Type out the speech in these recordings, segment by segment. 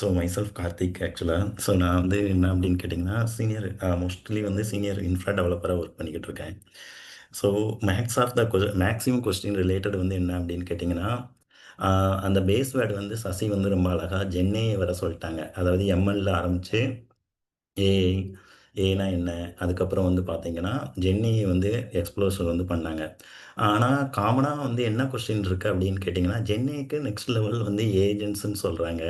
So myself Karthik ஆக்சுவலாக. So நான் வந்து என்ன அப்படின்னு கேட்டிங்கன்னா, சீனியர் மோஸ்ட்லி வந்து சீனியர் இன்ஃப்ரா டெவலப்பராக ஒர்க் பண்ணிக்கிட்டு இருக்கேன். So max of the maximum question related வந்து என்ன அப்படின்னு கேட்டிங்கன்னா, அந்த பேஸ் வேர்டு வந்து சசி வந்து ரொம்ப அழகாக ஜென்னே வர சொல்லிட்டாங்க. அதாவது எம்எல்ல ஆரம்பித்து ஏஐ, ஏனா என்ன, அதுக்கப்புறம் வந்து பார்த்தீங்கன்னா ஜென்னி வந்து எக்ஸ்ப்ளோஷன் வந்து பண்ணாங்க. ஆனால் காமனாக வந்து என்ன கொஸ்டின் இருக்குது அப்படின்னு கேட்டிங்கன்னா, ஜென்னிக்கு நெக்ஸ்ட் லெவல் வந்து ஏஜென்ட்ஸ்ன்னு சொல்கிறாங்க,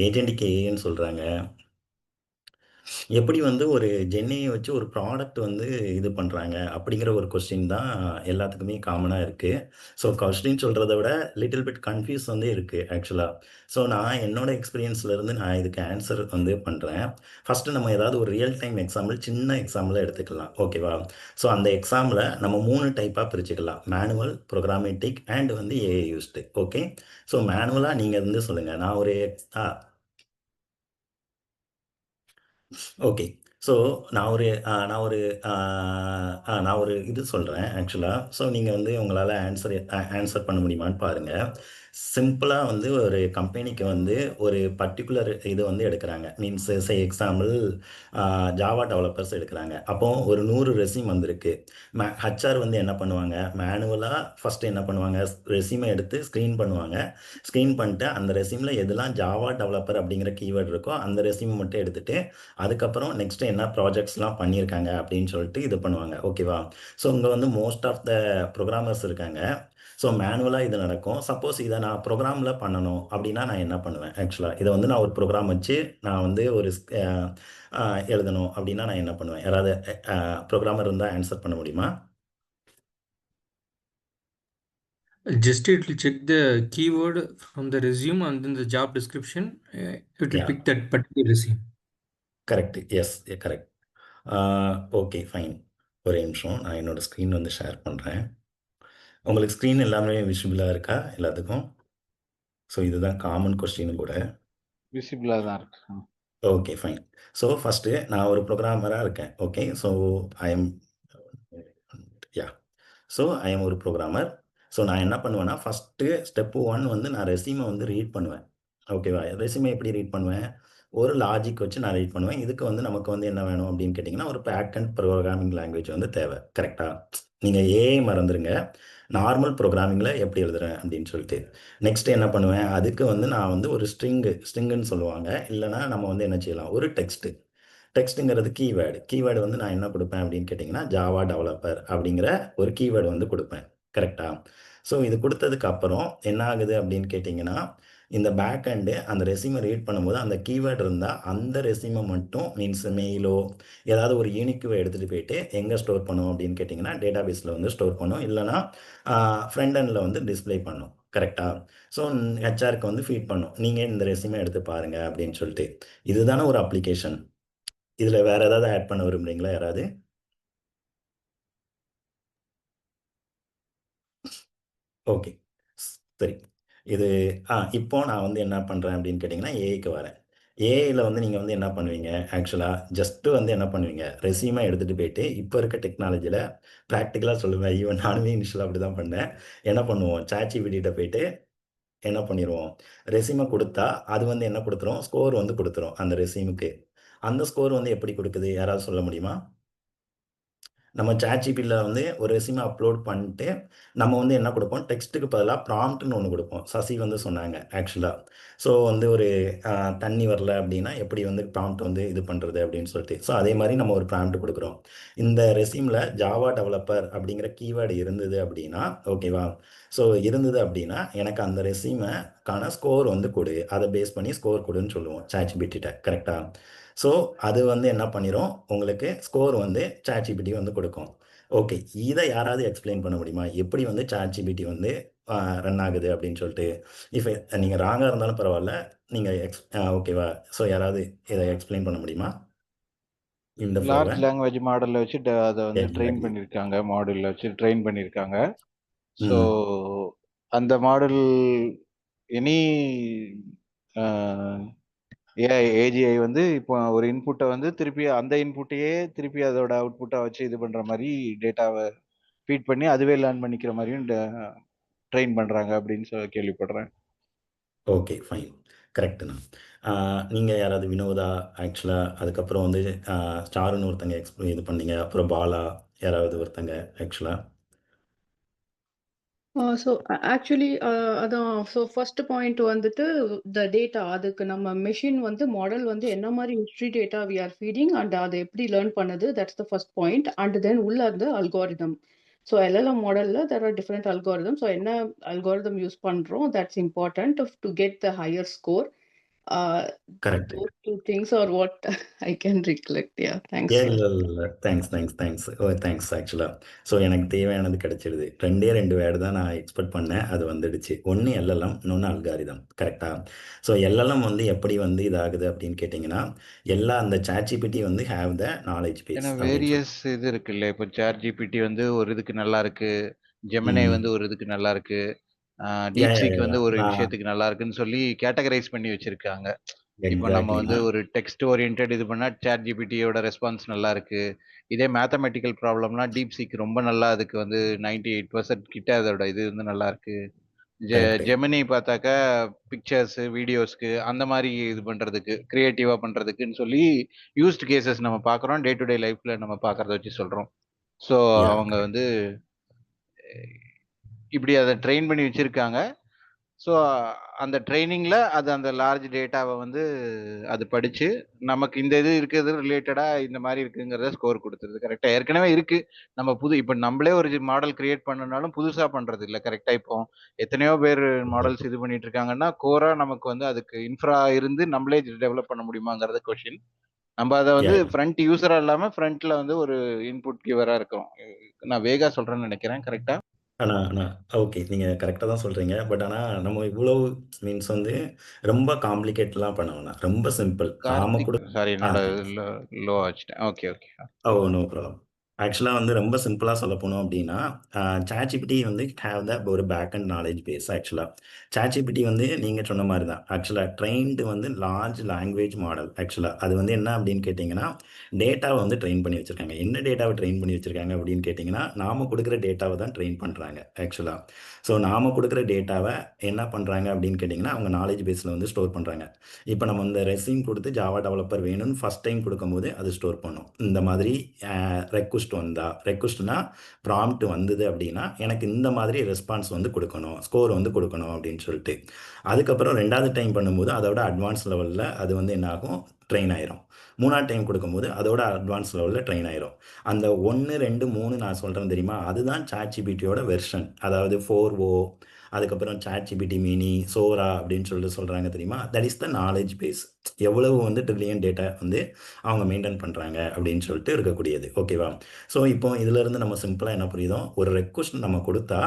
ஏஜென்ட்டுக்கு ஏன்னு சொல்கிறாங்க. எப்படி வந்து ஒரு ஜென்னியை வச்சு ஒரு ப்ராடக்ட் வந்து இது பண்ணுறாங்க அப்படிங்கிற ஒரு கொஸ்டின் தான் எல்லாத்துக்குமே காமனாக இருக்குது. ஸோ கொஸ்டின் சொல்கிறத விட லிட்டில் பிட் கன்ஃபியூஸ் வந்து இருக்குது ஆக்சுவலாக. ஸோ நான் என்னோட எக்ஸ்பீரியன்ஸ்லேருந்து நான் இதுக்கு ஆன்சர் வந்து பண்ணுறேன். ஃபஸ்ட்டு நம்ம ஏதாவது ஒரு ரியல் டைம் எக்ஸாம்பிள், சின்ன எக்ஸாம்பிளாக எடுத்துக்கலாம், ஓகேவா? ஸோ அந்த எக்ஸாம்பிளை நம்ம 3 டைப்பாக பிரிச்சுக்கலாம்: மேனுவல், ப்ரோக்ராமேட்டிக் அண்ட் வந்து ஏஐ யூஸ்டு. ஓகே, ஸோ மேனுவலாக நீங்கள் வந்து சொல்லுங்கள். நான் ஒரு ஓகே. ஸோ நான் ஒரு அ நான் ஒரு இது சொல்றேன் ஆக்சுவலா. ஸோ நீங்க வந்து உங்களால ஆன்சர் பண்ண முடியுமான்னு பாருங்க. சிம்பிளா வந்து ஒரு கம்பெனிக்கு வந்து ஒரு பர்ட்டிகுலர் இது வந்து எடுக்குறாங்க. மீன்ஸ் எக்ஸாம்பிள், ஜாவா டெவலப்பர்ஸ் எடுக்குறாங்க. அப்போ ஒரு 100 ரெஸ்யூம் வந்திருக்கு. ஹெச்ஆர் வந்து என்ன பண்ணுவாங்க, மேனுவலா ஃபர்ஸ்ட் என்ன பண்ணுவாங்க, ரெஸ்யூமை எடுத்து ஸ்க்ரீன் பண்ணுவாங்க. ஸ்க்ரீன் பண்ணிட்டு அந்த ரெஸ்யூம்ல எதெல்லாம் ஜாவா டெவலப்பர் அப்படிங்கிற கீவேர்ட் இருக்கோ அந்த ரெஸ்யூமை மட்டும் எடுத்துட்டு, அதுக்கப்புறம் நெக்ஸ்ட் என்ன ப்ராஜெக்ட்ஸ்லாம் பண்ணியிருக்காங்க அப்படின்னு சொல்லிட்டு இது பண்ணுவாங்க, ஓகேவா? ஸோ இங்கே வந்து மோஸ்ட் ஆஃப் த ப்ரோக்ராமர்ஸ் இருக்காங்க. ஸோ மேனுவலாக இது நடக்கும். சப்போஸ் இதை நான் ப்ரோக்ராமில் பண்ணணும் அப்படின்னா நான் என்ன பண்ணுவேன் ஆக்சுவலாக? இதை வந்து நான் ஒரு ப்ரோக்ராம் வச்சு நான் வந்து ஒரு எழுதணும் அப்படின்னா நான் என்ன பண்ணுவேன்? யாராவது ப்ரோக்ராமர் இருந்தால் ஆன்சர் பண்ண முடியுமா? Just it will check the keyword from the resume and then the job description. It will யா, pick that particular resume. Correct. Yes, correct. Okay, fine. ஒரு நிமிஷம், நான் என்னோட ஸ்க்ரீன் வந்து ஷேர் பண்ணுறேன். உங்களுக்கு ஸ்க்ரீன் எல்லாமே விஷுவலாக இருக்கா எல்லாத்துக்கும்? ஸோ இதுதான் காமன் கொஸ்டினும் கூட. விசிபிளாக தான் இருக்கு. Okay, fine. ஸோ ஃபஸ்ட்டு நான் ஒரு ப்ரோக்ராமராக இருக்கேன். Okay, so I am yeah so I am ஒரு ப்ரோக்ராமர். ஸோ நான் என்ன பண்ணுவேன்னா, ஃபஸ்ட்டு ஸ்டெப்பு 1 வந்து நான் ரெஸ்யூமை வந்து ரீட் பண்ணுவேன், ஓகேவா? ரெஸ்யூமை எப்படி ரீட் பண்ணுவேன்? ஒரு லாஜிக் வச்சு நான் ரீட் பண்ணுவேன். இதுக்கு வந்து நமக்கு வந்து என்ன வேணும் அப்படின்னு கேட்டிங்கன்னா, ஒரு பேக் அண்ட் ப்ரோக்ராமிங் லாங்குவேஜ் வந்து தேவை, கரெக்டாக? நீங்கள் ஏஐ மறந்துடுங்க, நார்மல் ப்ரோக்ராமிங்கில் எப்படி எழுதுறேன் அப்படின்னு சொல்லிட்டு. நெக்ஸ்ட் என்ன பண்ணுவேன், அதுக்கு வந்து நான் வந்து ஒரு ஸ்ட்ரிங்குன்னு சொல்லுவாங்க, இல்லைனா நம்ம வந்து என்ன செய்யலாம், ஒரு டெக்ஸ்ட்டுங்கிறது கீவேர்டு வந்து நான் என்ன கொடுப்பேன் அப்படின்னு கேட்டிங்கன்னா, ஜாவா டெவலப்பர் அப்படிங்கிற ஒரு கீவேர்டு வந்து கொடுப்பேன், கரெக்டாக? ஸோ இது கொடுத்ததுக்கு அப்புறம் என்ன ஆகுது அப்படின்னு கேட்டிங்கன்னா, இந்த பேக் அண்டு அந்த ரெஸ்யூமை ரீட் பண்ணும்போது அந்த கீவேர்டு இருந்தால் அந்த ரெஸ்யூமை மட்டும், மீன்ஸ் மெயிலோ ஏதாவது ஒரு யூனிக்வை எடுத்துகிட்டு போயிட்டு எங்கே ஸ்டோர் பண்ணும் அப்படின்னு கேட்டிங்கன்னா, டேட்டாபேஸில் வந்து ஸ்டோர் பண்ணும், இல்லைனா ஃப்ரண்ட் எண்டில் வந்து டிஸ்பிளே பண்ணும், கரெக்டாக? ஸோ ஹெச்ஆருக்கு வந்து ஃபீட் பண்ணும், நீங்கள் இந்த ரெஸ்யூமை எடுத்து பாருங்கள் அப்படின்னு சொல்லிட்டு. இதுதானே ஒரு அப்ளிகேஷன். இதுல வேற ஏதாவது ஆட் பண்ண விரும்புறீங்களா யாராவது? ஓகே, சரி. இது இப்போ நான் வந்து என்ன பண்றேன் அப்படின்னு கேட்டிங்கன்னா, ஏஐக்கு வரேன். ஏஐல வந்து நீங்க வந்து என்ன பண்ணுவீங்க? ஆக்சுவலா ஜஸ்ட் வந்து என்ன பண்ணுவீங்க? ரெஸ்யூமை எடுத்துட்டு போயிட்டு, இப்போ இருக்க டெக்னாலஜில பிராக்டிகலா சொல்லுவேன். ஈவன் நானுமே இனிஷியலா அப்படிதான் பண்ணேன். என்ன பண்ணுவோம்? ChatGPT போயிட்டு என்ன பண்ணிருவோம்? ரெஸ்யூமை குடுத்தா, அது வந்து என்ன குடுத்துரும்? ஸ்கோர் வந்து குடுத்துரும் அந்த ரெஸ்யூமுக்கு. அந்த ஸ்கோர் வந்து எப்படி குடுக்குது? யாராவது சொல்ல முடியுமா? நம்ம ChatGPTல வந்து ஒரு ரெஸ்யூமை அப்லோட் பண்ணிட்டு, நம்ம வந்து என்ன குடுப்போம், டெக்ஸ்ட்டுக்கு பதிலா ப்ராம்ப்ட்ன்னு ஒண்ணு குடுப்போம். சசி வந்து சொன்னாங்க ஆக்சுவலா. ஸோ வந்து ஒரு அ தண்ணி வரல அப்டின்னா, எப்படி வந்து ப்ராம்ப்ட் வந்து இது பண்றது அப்படின்னு சொல்லிட்டு. ஸோ அதே மாரி நம்ம ஒரு ப்ராம்ப்ட் குடுக்குறோம். இந்த ரெஸ்யூம்ல ஜாவா டெவலப்பர் அப்படிங்கிற கீவேர்டு இருந்தது அப்படின்னா, ஓகேவா? ஸோ இருந்தது அப்படின்னா, எனக்கு அந்த ரெஸ்யூமக்கான ஸ்கோர் வந்து குடு. அத பேஸ் பண்ணி ஸ்கோர் குடுன்னு சொல்லுவோம் ChatGPTட்ட, கரெக்ட்டா? ஸோ அது வந்து என்ன பண்ணிரும், உங்களுக்கு ஸ்கோர் வந்து ChatGPT வந்து கொடுக்கும். ஓகே, இத யாராவது எக்ஸ்ப்ளைன் பண்ண முடியுமா? எப்படி வந்து ChatGPT வந்து அ ரன் ஆகுது அப்படின்னு சொல்லிட்டு. இஃப் நீங்க ராங்கா இருந்தாலும் பரவால்ல. நீங்க ஓகேவா? ஸோ யாராவது இத எக்ஸ்ப்ளைன் பண்ண முடியுமா? இந்த ஃப்ளோவ. லார்ஜ் லாங்குவேஜ் மாடலில் வச்சு அதை வந்து ட்ரெயின் எக்ஸாக்ட்லி. பண்ணியிருக்காங்க, மாடலில் வச்சு ட்ரெயின் பண்ணியிருக்காங்க. ஸோ ம். அந்த மாடல் எனி ஏஜிஐ வந்து இப்போ ஒரு இன்புட்டை வந்து திருப்பி அந்த இன்புட்டையே திருப்பி அதோட அவுட்புட்டை வச்சு இது பண்ணுற மாதிரி டேட்டாவை ஃபீட் பண்ணி அதுவே லேர்ன் பண்ணிக்கிற மாதிரியும் ட்ரெயின் பண்ணுறாங்க அப்படின்னு சொல்லி கேள்விப்படுறேன். Okay, fine. கரெக்ட்டுண்ணா. நீங்க யாராவது வினோதா ஆக்சுவலா அதுக்கப்புறம் வந்து சாருன்னு ஒருத்தங்க இது பண்ணீங்க. அப்புறம் பாலா யாராவது ஒருத்தங்க ஆக்சுவலா. ஸோ ஆக்சுவலி அதான் ஸோ ஃபர்ஸ்ட் பாயிண்ட் வந்துட்டு த டேட்டா அதுக்கு நம்ம மெஷின் வந்து மாடல் வந்து என்ன மாதிரி history data we are feeding and அதை எப்படி லேர்ன் பண்ணுது that's the first point and then உள்ள அந்த அல்காரிதம் ஸோ எல்எல்எம் மாடலில் there are different algorithm so என்ன அல்காரிதம் யூஸ் பண்ணுறோம் that's important to get the higher score correct. those two things are what I can recollect. Yeah, thanks. இல்ல. Thanks. Thanks ஆக்சுவலா. So எனக்கு தேவையானது கிடைச்சிருது. 2 word தான் நான் எக்ஸ்பெக்ட் பண்ணேன். அது வந்துடுச்சு. ஒன்று எல்எல்எம், இன்னொன்று அல்காரிதம். கரெக்டா? ஸோ எல்எல்எம் வந்து எப்படி வந்து இதாகுது அப்படின்னு கேட்டிங்கன்னா, எல்லா அந்த ChatGPT வந்து ஹேவ் த நாலேஜ் பேஸ் ஏன்னா அப்படின்னு சொல்லி. வேரியஸ் இது இருக்குல்ல. இப்போ சாட் ஜிபிடி வந்து ஒரு இதுக்கு நல்லா இருக்கு. ஜெமினை ம். வந்து ஒரு இதுக்கு நல்லா இருக்கு. யா, யா, டீப்சீக் யா. வந்து ஒரு நான் விஷயத்துக்கு நல்லா இருக்குன்னு சொல்லி கேட்டகரைஸ் பண்ணி வச்சிருக்காங்க. இப்போ நம்ம எக்ஸாக்ட்லி. வந்து ஒரு டெக்ஸ்ட் ஓரியன்டட் இது பண்ணா சாட் ஜிபிடியோட ரெஸ்பான்ஸ் நல்லா இருக்கு. இதே மேத்தமெட்டிக்கல் ப்ராப்ளம்னா டீப்சீக் ரொம்ப நல்லா அதுக்கு வந்து 98% கிட்ட அதோட இது வந்து நல்லா இருக்கு. கரெக்ட். ஜெமினி பார்த்தாக்கா பிக்சர்ஸ் வீடியோஸ்க்கு அந்த மாதிரி இது பண்றதுக்கு கிரியேட்டிவா பண்றதுக்குன்னு சொல்லி யூஸ்ட் கேசஸ் நம்ம பார்க்குறோம். டே டு டே லைஃப்ல நம்ம பார்க்கறத வச்சு சொல்றோம். ஸோ யா, அவங்க கரெக்ட். வந்து இப்படி அதை ட்ரெயின் பண்ணி வச்சிருக்காங்க. ஸோ அந்த ட்ரைனிங்ல அது அந்த லார்ஜ் டேட்டாவை வந்து அது படிச்சு நமக்கு இந்த இது இருக்கிறது ரிலேட்டடா இந்த மாதிரி இருக்குங்கிறத ஸ்கோர் கொடுத்துருது. கரெக்டா ஏற்கனவே இருக்கு. நம்ம இப்போ நம்மளே ஒரு மாடல் கிரியேட் பண்ணனாலும் புதுசா பண்றது இல்ல. கரெக்டா இப்போ எத்தனையோ பேர் மாடல்ஸ் இது பண்ணிட்டு இருக்காங்கன்னா கோரா நமக்கு வந்து அதுக்கு இன்ஃப்ரா இருந்து நம்மளே டெவலப் பண்ண முடியுமாங்கிறது கொஸ்டின். நம்ம அதை யா, வந்து யா. ஃப்ரண்ட் யூசரா இல்லாம ஃப்ரண்ட்ல வந்து ஒரு இன்புட் கிவரா இருக்கும். நான் வேகா சொல்றேன்னு நினைக்கிறேன். கரெக்டா? ஆனா ஓகே. நீங்க கரெக்ட்டா தான் சொல்றீங்க. பட் நம்ம இவ்வளவு மீன்ஸ் வந்து ரொம்ப காம்ப்ளிகேட்லாம் பண்ண வேணாம். ரொம்ப சிம்பிள். நாம கார்த்திக் கூட சாரி என்னோட தேங்க்ஸ். லோ ஆச்சுட்டேன். Okay okay. No problem. ஆக்சுவலா வந்து ரொம்ப சிம்பிளா சொல்லப் போனோம் அப்படின்னா, ChatGPT வந்து ஹேவ் ஒரு பேக் அண்ட் நாலேட்ஜ் பேஸ் ஆக்சுவலா. ChatGPT வந்து நீங்க சொன்ன மாரி தான். ஆக்சுவலா ட்ரெயின்டு வந்து லார்ஜ் லாங்குவேஜ் மாடல் ஆக்சுவலா. அது வந்து என்ன அப்படின்னு கேட்டீங்கன்னா, டேட்டாவ வந்து ட்ரெயின் பண்ணி வச்சிருக்காங்க. என்ன டேட்டாவ ட்ரெயின் பண்ணி வச்சிருக்காங்க அப்படின்னு கேட்டீங்கன்னா, நாம குடுக்குற டேட்டாவ தான் ட்ரெயின் பண்றாங்க ஆக்சுவலா. ஸோ நாம குடுக்குற டேட்டாவ என்ன பண்றாங்க அப்படின்னு கேட்டீங்கன்னா, அவங்க நாலேட்ஜ் பேஸ்ல வந்து ஸ்டோர் பண்றாங்க. இப்ப நம்ம இந்த ரெஸ்யூம் குடுத்து ஜாவா டெவலப்பர் வேணும்னு ஃபர்ஸ்ட் டைம் குடுக்கும்போது அது ஸ்டோர் பண்ணும். இந்த மாதிரி ரெக்வெஸ்ட்னா ப்ராம்ப்ட் வந்தது அப்படின்னா, எனக்கு இந்த மாதிரி ரெஸ்பான்ஸ் வந்து குடுக்கணும். ஸ்கோர் வந்து குடுக்கணும் அப்படின்னு சொல்லிட்டு. அதுக்கப்புறம் 2வது டைம் பண்ணும்போது அதோட அட்வான்ஸ் லெவல்ல அது வந்து என்ன ஆகும்? ட்ரெயின் ஆயிரும். 3வது டைம் குடுக்கும்போது அதோட அட்வான்ஸ் லெவல்ல ட்ரெயின் ஆயிரும். அந்த 1, 2, 3 நான் சொல்றேன் தெரியுமா? அதுதான் ChatGPTயோட வெர்ஷன். அதாவது 4o அதுக்கப்புறம் ChatGPT மினி, சோரா அப்படின்னு சொல்லிட்டு சொல்றாங்க தெரியுமா? That is the knowledge base. எவ்வளவு வந்து ட்ரில்லியன் டேட்டா வந்து அவங்க மெயின்டெயின் பண்றாங்க அப்படின்னு சொல்லிட்டு இருக்கக்கூடியது. ஓகேவா? ஸோ இப்போ இதிலிருந்து நம்ம சிம்பிளா என்ன புரியுதோ, ஒரு ரெக்வெஸ்ட் நம்ம குடுத்தா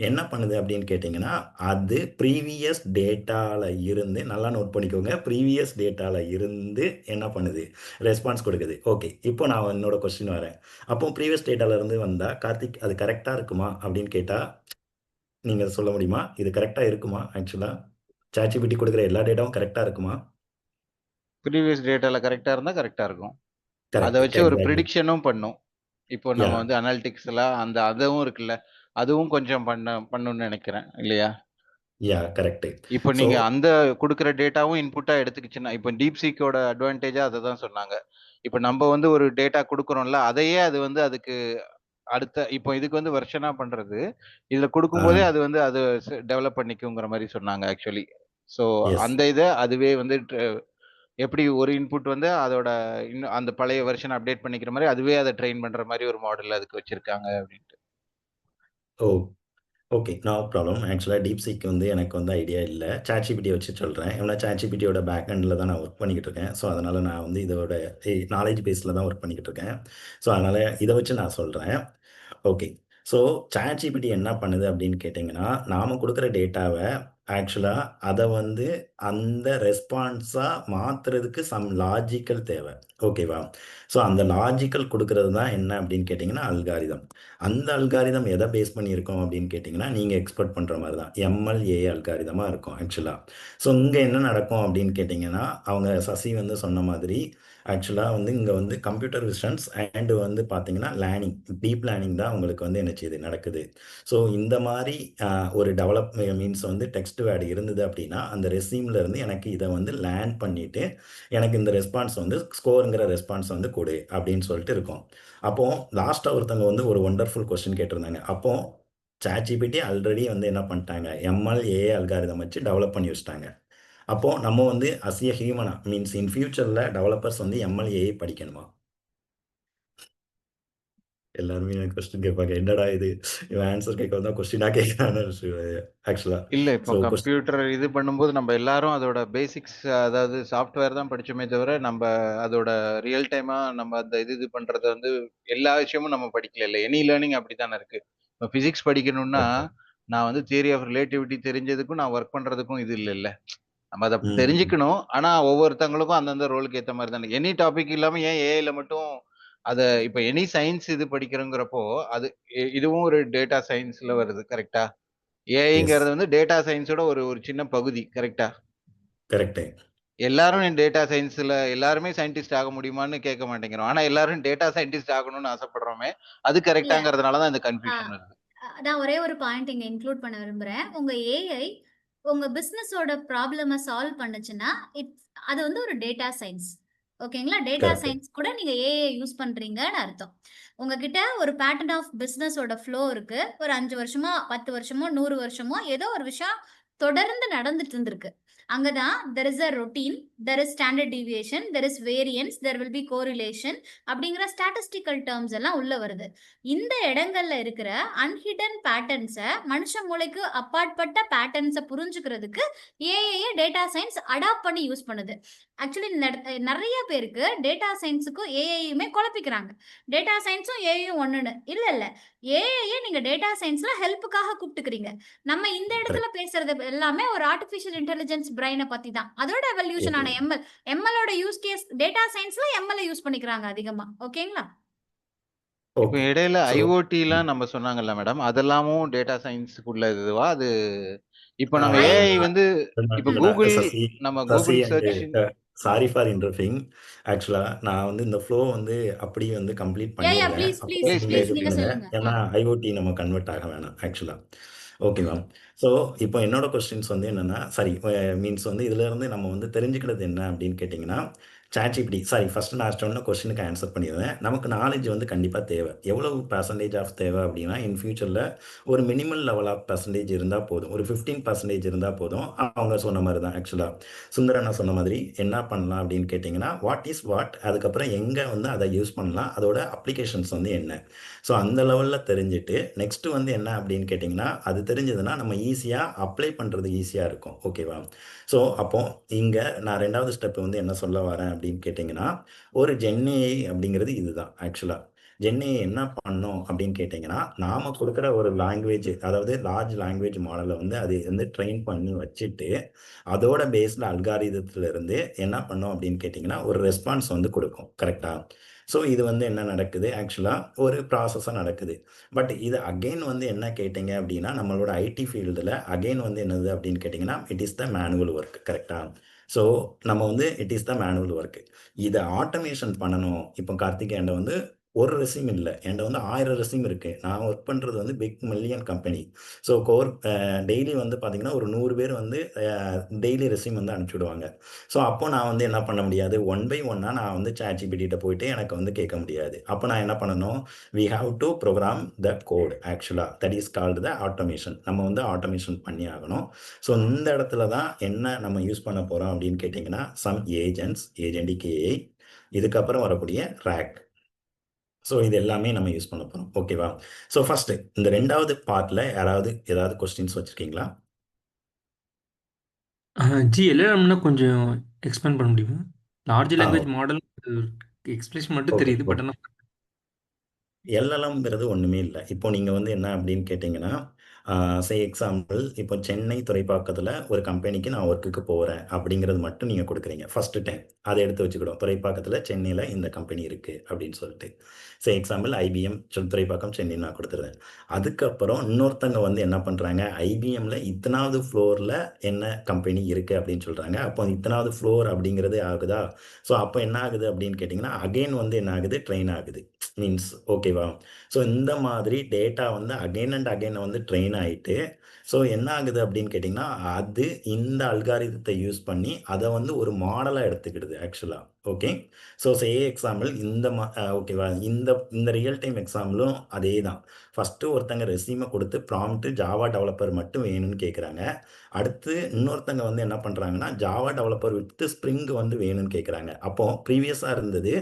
என்ன பண்ணுது அப்படின்னு கேட்டீங்கன்னா, அது ப்ரீவியஸ் டேட்டால இருந்து நல்லா நோட் பண்ணிக்கோங்க. ப்ரீவியஸ் டேட்டால இருந்து என்ன பண்ணுது? ரெஸ்பான்ஸ் குடுக்குது. ஓகே. இப்போ நான் என்னோட கொஸ்டின் வரேன். அப்போ ப்ரீவியஸ் டேட்டால இருந்து வந்தா, கார்த்திக் அது கரெக்ட்டா இருக்குமா? அப்படின்னு கேட்டா, நீங்க சொல்ல முடியுமா? இது கரெக்ட்டா இருக்குமா ஆக்சுவலா? ChatGPT குடுக்குற எல்லா டேட்டாவும் கரெக்ட்டா இருக்குமா? ப்ரீவியஸ் டேட்டால கரெக்டா இருந்தா கரெக்டா இருக்கும். அத கரெக்ட். வச்சு ஒரு எக்ஸாக்ட்லி. ப்ரிடிக்ஷனும் பண்ணும். இப்போ நம்ம யாஹ்! வந்து அனாலிட்டிக்ஸ் எல்லாம் அதுவும் இருக்குல்ல. அதுவும் கொஞ்சம் பண்ணும்னு நினைக்கிறேன். இல்லையா? கரெக்ட். இப்போ ஸோ நீங்க அந்த குடுக்குற டேட்டாவும் இன்புட்டா எடுத்துக்கிச்சுன்னா, இப்போ டீப்சீக்கோட அட்வான்டேஜா அததான் சொன்னாங்க. இப்போ நம்ம வந்து ஒரு டேட்டா குடுக்குறோம்ல, அதையே அது வந்து அதுக்கு அடுத்த இப்போ இதுக்கு வந்து வெர்ஷனா பண்றது. இதுல ஆ குடுக்கும்போதே அது வந்து அது டெவலப் பண்ணிக்குங்கிற மாரி சொன்னாங்க ஆக்சுவலி. So S. அந்த இத அதுவே வந்து எப்படி ஒரு இன்புட் வந்து அதோட இன்னும் அந்த பழைய வெர்ஷன் அப்டேட் பண்ணிக்கிற மாரி, அதுவே அத ட்ரெயின் பண்ற மாரி ஒரு மாடல் அதுக்கு வச்சிருக்காங்க அப்டின்ட்டு. ஓ! ஓகே. No problem. ஆக்சுவலா டீப்சீக் வந்து எனக்கு வந்து ஐடியா இல்ல. ChatGPT வச்சு சொல்றேன். ஏன்னா ChatGPTயோட பேக் எண்ட்ல தான் நான் வொர்க் பண்ணிக்கிட்டு இருக்கேன். ஸோ அதனால நான் வந்து இதோட நாலேட்ஜ் பேஸ்ல தான் வொர்க் பண்ணிக்கிட்டு இருக்கேன். ஸோ அதனால இத வச்சு நான் சொல்றேன். ஓகே. ஸோ ChatGPT என்ன பண்ணுது அப்படின்னு கேட்டீங்கன்னா, நாம குடுக்குற டேட்டாவ ஆக்சுவலா அத வந்து அந்த ரெஸ்பான்ஸா மாத்துறதுக்கு சம் லாஜிக்கல் தேவ. ஓகேவா? ஸோ அந்த லாஜிக்கல் குடுக்குறது தான் என்ன அப்படின்னு கேட்டீங்கன்னா, அல்காரிதம். அந்த அல்காரிதம் எத பேஸ் பண்ணி இருக்கும் அப்படின்னு கேட்டீங்கன்னா, நீங்க எக்ஸ்பெக்ட் பண்ற மாரி தான். எம்எல், அல்காரிதமா இருக்கும் ஆக்சுவலா. ஸோ இங்க என்ன நடக்கும் அப்படின்னு கேட்டீங்கன்னா, அவங்க சசி வந்து சொன்ன மாதிரி, ஆக்சுவலா வந்து இங்க வந்து கம்ப்யூட்டர் விஷன்ஸ் அண்ட் வந்து பார்த்தீங்கன்னா, டீப் லேர்னிங் தான் உங்களுக்கு வந்து என்ன செய்யுது நடக்குது. ஸோ இந்த மாரி ஒரு டெவலப் மீன்ஸ் வந்து டெக்ஸ்ட் டெஸ்ட் வேர்டு இருந்தது அப்படின்னா அந்த ரெஸ்யூம்ல இருந்து எனக்கு இதை வந்து லேண்ட் பண்ணிட்டு எனக்கு இந்த ரெஸ்பான்ஸ் வந்து ஸ்கோருங்கிற ரெஸ்பான்ஸ் வந்து கொடு அப்படின்னு சொல்லிட்டு இருக்கும். அப்போ லாஸ்ட்டாக ஒருத்தவங்க வந்து ஒரு ஒண்டர்ஃபுல் கொஸ்டின் கேட்டிருந்தாங்க. அப்போ ChatGPT ஆல்ரெடி வந்து என்ன பண்ணிட்டாங்க, எம்எல் ஏஐ அல்காரிதம் வச்சு டெவலப் பண்ணி வச்சுட்டாங்க. அப்போ நம்ம வந்து அஸ் எ ஹியூமனா மீன்ஸ் இன் ஃபியூச்சர்ல டெவலப்பர்ஸ் வந்து எம்எல் ஏஐ படிக்கணுமா? எல்லாருமே எனக்கு கொஸ்டின் கேட்பாங்க, என்னடா இது இவன் ஆன்சர் கேட்க வந்தா கொஸ்டினா கேட்கறான்னு ஆக்சுவலா. இல்ல இப்போ ஸோ கம்ப்யூட்டர் இது பண்ணும்போது நம்ம எல்லாரும் அதோட பேசிக்ஸ், அதாவது சாஃப்ட்வேர் தான் படிச்சோமே தவிர நம்ம அதோட ரியல் டைமா நம்ம அந்த இது பண்றத வந்து எல்லா விஷயமும் நம்ம படிக்கல. இல்ல எனி லேர்னிங் அப்படித்தானே இருக்கு. இப்போ பிசிக்ஸ் படிக்கணும்னா நான் வந்து தியரி ஆஃப் ரிலேட்டிவிட்டி தெரிஞ்சதுக்கும் நான் ஒர்க் பண்றதுக்கும் இது இல்ல. நம்ம அதை தெரிஞ்சுக்கணும். ஆனா ஒவ்வொருத்தங்களுக்கும் அந்தந்த ரோலுக்கு ஏத்த மாதிரி தானே. எனி டாபிக் இல்லாம ஏன் ஏஐல மட்டும் அத இப்ப எனி சயின்ஸ் இது படிக்கிறோங்கிறப்போ அது இதுவும் ஒரு டேட்டா சயின்ஸ்ல வருது கரெக்டா? ஏஐங்கிறது வந்து டேட்டா சயின்ஸோட ஒரு ஒரு சின்ன பகுதி கரெக்டா? கரெக்ட். எல்லாரும் டேட்டா சயின்ஸ்ல எல்லாருமே சயின்டிஸ்ட் ஆக முடியுமான்னு கேட்க மாட்டேங்கிறோம். ஆனா எல்லாரும் டேட்டா சயின்டிஸ்ட் ஆகணும்னு ஆசைப்படுறோமே. அது இல்ல கரெக்டாங்கிறதுனால தான் இந்த ஆ, கன்ஃபியூஷன் வருது. நான் ஒரே ஒரு பாயிண்ட் இங்க இன்க்ளூட் பண்ண விரும்புறேன். உங்க ஏஐ உங்க பிசினஸோட ப்ராப்ளம சால்வ் பண்ணுச்சுன்னா, அது வந்து ஒரு டேட்டா சயின்ஸ். ஓகேங்களா? Data correct. சயின்ஸ் கூட நீங்க ஏஐ யூஸ் பண்றீங்கன்னு அர்த்தம். உங்ககிட்ட ஒரு பேட்டர்ன் ஆஃப் பிசினஸோட ஃப்ளோ இருக்கு. ஒரு 5 வருஷமோ, 10 வருஷமோ, 100 வருஷமோ ஏதோ ஒரு விஷயம் தொடர்ந்து நடந்துட்டு இருந்திருக்கு. அங்க தான் there is a routine, there is standard deviation, there is variance, there will be correlation அப்படிங்கிற ஸ்டாட்டிஸ்டிக்கல் டெர்ம்ஸ் எல்லாம் உள்ள வருது. இந்த இடங்கள்ல இருக்கிற அன்ஹிடன் பேட்டர்ன்ஸை மனுஷ மூளைக்கு அப்பாற்பட்ட பேட்டர்ன்ஸை புரிஞ்சுக்கிறதுக்கு ஏஐ டேட்டா சயின்ஸ் அடாப்ட் பண்ணி யூஸ் பண்ணுது. ஆக்சுவலி நிறைய பேருக்கு டேட்டா சயின்ஸுக்கும் ஏஐயுமே குழப்பிக்கிறாங்க. டேட்டா சயின்ஸும் ஏஐயும் ஒண்ணுன்னு இல்ல இல்ல. ஏஐயை நீங்க டேட்டா சயின்ஸ்ல ஹெல்ப்புக்காக கூப்பிட்டுக்கிறீங்க. நம்ம இந்த இடத்துல பேசுறது எல்லாமே ஒரு ஆர்டிஃபிஷியல் இன்டெலிஜென்ஸ் பிரைனை பத்தி தான். அதோட எவல்யூஷன் ஆன எம்எல், எம்எலோட யூஸ் கேஸ் டேட்டா சயின்ஸ்ல எம்எல் யூஸ் பண்ணிக்கிறாங்க அதிகமா. ஓகேங்களா? இப்போ இடையில ஐஓடிலாம் நம்ம சொன்னாங்கல்ல மேடம், அதெல்லாமும் டேட்டா சயின்ஸுக்குள்ள இதுவா? அது இப்போ நம்ம ஏஐ வந்து இப்போ கூகுள் நம்ம கூகுள் சர்ச் சாரி ஃபார் இன்டர்ஃபிங். ஆக்சுவலா நான் வந்து இந்த ஃப்ளோ வந்து அப்படியே வந்து கம்ப்ளீட் பண்ணிடுறேன். ப்ளீஸ் நீங்க சொல்லுங்க. ஏன்னா ஐஓடி நம்ம கன்வெர்ட் ஆக வேணாம் ஆக்சுவலா. Okay ma'am. ஸோ இப்போ என்னோட கொஸ்டின்ஸ் வந்து என்னன்னா, சாரி மீன்ஸ் வந்து இதுல இருந்து நம்ம வந்து தெரிஞ்சுக்கிறது என்ன அப்படின்னு கேட்டிங்கன்னா, ChatGPT சாரி ஃபர்ஸ்ட் நான் சொன்ன கொஸ்டினுக்கு ஆன்சர் பண்ணிடுவேன். நமக்கு நாலேஜ் வந்து கண்டிப்பாக தேவை. எவ்வளவு பர்சன்டேஜ் ஆஃப் தேவை அப்படின்னா, இன் ஃபியூச்சரில் ஒரு மினிமல் லெவல் ஆஃப் பர்சன்டேஜ் இருந்தால் போதும். ஒரு 15% இருந்தால் போதும். அவங்க சொன்ன மாதிரி தான் ஆக்சுவலாக சுந்தரண்ணா சொன்ன மாதிரி என்ன பண்ணலாம் அப்படின்னு கேட்டிங்கன்னா, வாட் இஸ் வாட், அதுக்கப்புறம் எங்கே வந்து அதை யூஸ் பண்ணலாம், அதோட அப்ளிகேஷன்ஸ் வந்து என்ன. ஸோ அந்த லெவலில் தெரிஞ்சுட்டு நெக்ஸ்ட்டு வந்து என்ன அப்படின்னு கேட்டிங்கன்னா, அது தெரிஞ்சதுன்னா நம்ம ஈஸியாக அப்ளை பண்ணுறது ஈஸியாக இருக்கும். ஓகேவா? ஸோ அப்போ இங்கே நான் 2வது ஸ்டெப் வந்து என்ன சொல்ல வரேன் அப்படின்னு கேட்டிங்கன்னா, ஒரு ஜென்ஏஐ அப்படிங்கிறது இதுதான் ஆக்சுவலாக. ஜென்ஏஐ என்ன பண்ணோம் அப்படின்னு கேட்டிங்கன்னா, நாம் கொடுக்குற ஒரு லாங்குவேஜ், அதாவது லார்ஜ் லாங்குவேஜ் மாடலை வந்து அது வந்து ட்ரெயின் பண்ணி வச்சுட்டு அதோட பேஸ்டு அல்காரிதத்துல இருந்து என்ன பண்ணோம் அப்படின்னு கேட்டிங்கன்னா, ஒரு ரெஸ்பான்ஸ் வந்து கொடுக்கும். கரெக்டாக? ஸோ இது வந்து என்ன நடக்குது, ஆக்சுவலாக ஒரு ப்ராசஸாக நடக்குது. பட் இது அகெயின் வந்து என்ன கேட்டிங்க அப்படின்னா, நம்மளோட ஐடி ஃபீல்டில் அகெயின் வந்து என்னது அப்படின்னு கேட்டிங்கன்னா, it is the manual work. கரெக்டாக? ஸோ நம்ம வந்து it is the manual work. இதை ஆட்டோமேஷன் பண்ணணும். இப்போ கார்த்திக் என்கிட்ட வந்து ஒரு ரெசியூம் இல்லை, என்கிட்ட வந்து 1000 ரெசியூம் இருக்குது. நான் ஒர்க் பண்ணுறது வந்து big million company. So daily வந்து பார்த்தீங்கன்னா ஒரு 100 பேர் வந்து டெய்லி ரெசியூம் வந்து அனுப்பிச்சுடுவாங்க. ஸோ அப்போ நான் வந்து என்ன பண்ண முடியாது, ஒன் பை ஒன்னாக நான் வந்து ChatGPT போயிட்டு எனக்கு வந்து கேட்க முடியாது. அப்போ நான் என்ன பண்ணணும், we have to program the code. ஆக்சுவலாக that is called the automation. நம்ம வந்து ஆட்டோமேஷன் பண்ணி ஆகணும். ஸோ இந்த இடத்துல தான் என்ன நம்ம யூஸ் பண்ண போகிறோம் அப்படின்னு கேட்டிங்கன்னா, சம் ஏஜென்ட்ஸ், ஏஜென்டிக் ஏஐ, இதுக்கப்புறம் வரக்கூடிய ரேக். ஸோ இது எல்லாமே நம்ம யூஸ் பண்ண போகிறோம். ஓகேவா? ஸோ ஃபஸ்ட்டு இந்த 2வது பார்ட்டில் ஏதாவது கொஸ்டின்ஸ் வச்சுருக்கீங்களா? ஜி எல்எல்எம்னா கொஞ்சம் எக்ஸ்பிளைன் பண்ண முடியுமா? லார்ஜ் லாங்குவேஜ் மாடல் எக்ஸ்பிளேஷன் மட்டும் ஓகே தெரியுது, ஓகே. பட் ஆனால் எல்எல்எம்ங்கிறது ஒன்றுமே இல்லை. இப்போ நீங்கள் வந்து என்ன அப்படின்னு கேட்டிங்கன்னா, சே எக்ஸாம்பிள் இப்போ சென்னை துறைப்பாக்கத்தில் ஒரு கம்பெனிக்கு நான் ஒர்க்குக்கு போகிறேன் அப்படிங்கிறது மட்டும் நீங்கள் கொடுக்குறீங்க ஃபஸ்ட்டு டைம். அதை எடுத்து வச்சுக்கிடும், துறைப்பாக்கத்தில் சென்னையில் இந்த கம்பெனி இருக்குது அப்படின்னு சொல்லிட்டு. சே எக்ஸாம்பிள் ஐபிஎம் துறைப்பாக்கம் சென்னை நான் கொடுத்துருவேன். அதுக்கப்புறம் இன்னொருத்தங்க வந்து என்ன பண்ணுறாங்க, ஐபிஎம்ல இத்தனாவது ஃப்ளோரில் என்ன கம்பெனி இருக்குது அப்படின்னு சொல்கிறாங்க. அப்போ இத்தனாவது ஃப்ளோர் அப்படிங்கிறது ஆகுதா? ஸோ அப்போ என்ன ஆகுது அப்படின்னு கேட்டிங்கன்னா, அகெயின் வந்து என்ன ஆகுது, ட்ரெயின் ஆகுது. மீன்ஸ் ஓகேவா? ஸோ இந்த மாதிரி டேட்டா வந்து அகெயின் அண்ட் அகெயின் வந்து ட்ரெயின் ட்ரெயின் ஆகிட்டு ஸோ என்ன ஆகுது அப்படின்னு கேட்டிங்கன்னா அது இந்த அல்காரிதத்தை யூஸ் பண்ணி அதை வந்து ஒரு மாடலாக எடுத்துக்கிடுது ஆக்சுவலாக. ஓகே, ஸோ எக்ஸாம்பிள் இந்த ஓகேவா, இந்த ரியல் டைம் எக்ஸாம்பிளும் அதே தான். ஃபஸ்ட்டு ஒருத்தங்க ரெஸ்யூமை கொடுத்து ப்ராம்ப்ட் ஜாவா டெவலப்பர் மட்டும் வேணும்னு கேட்குறாங்க. அடுத்து இன்னொருத்தங்க வந்து என்ன பண்ணுறாங்கன்னா ஜாவா டெவலப்பர் வித் ஸ்ப்ரிங் வந்து வேணும்னு கேட்குறாங்க. அப்போது ப்ரீவியஸாக இருந்தது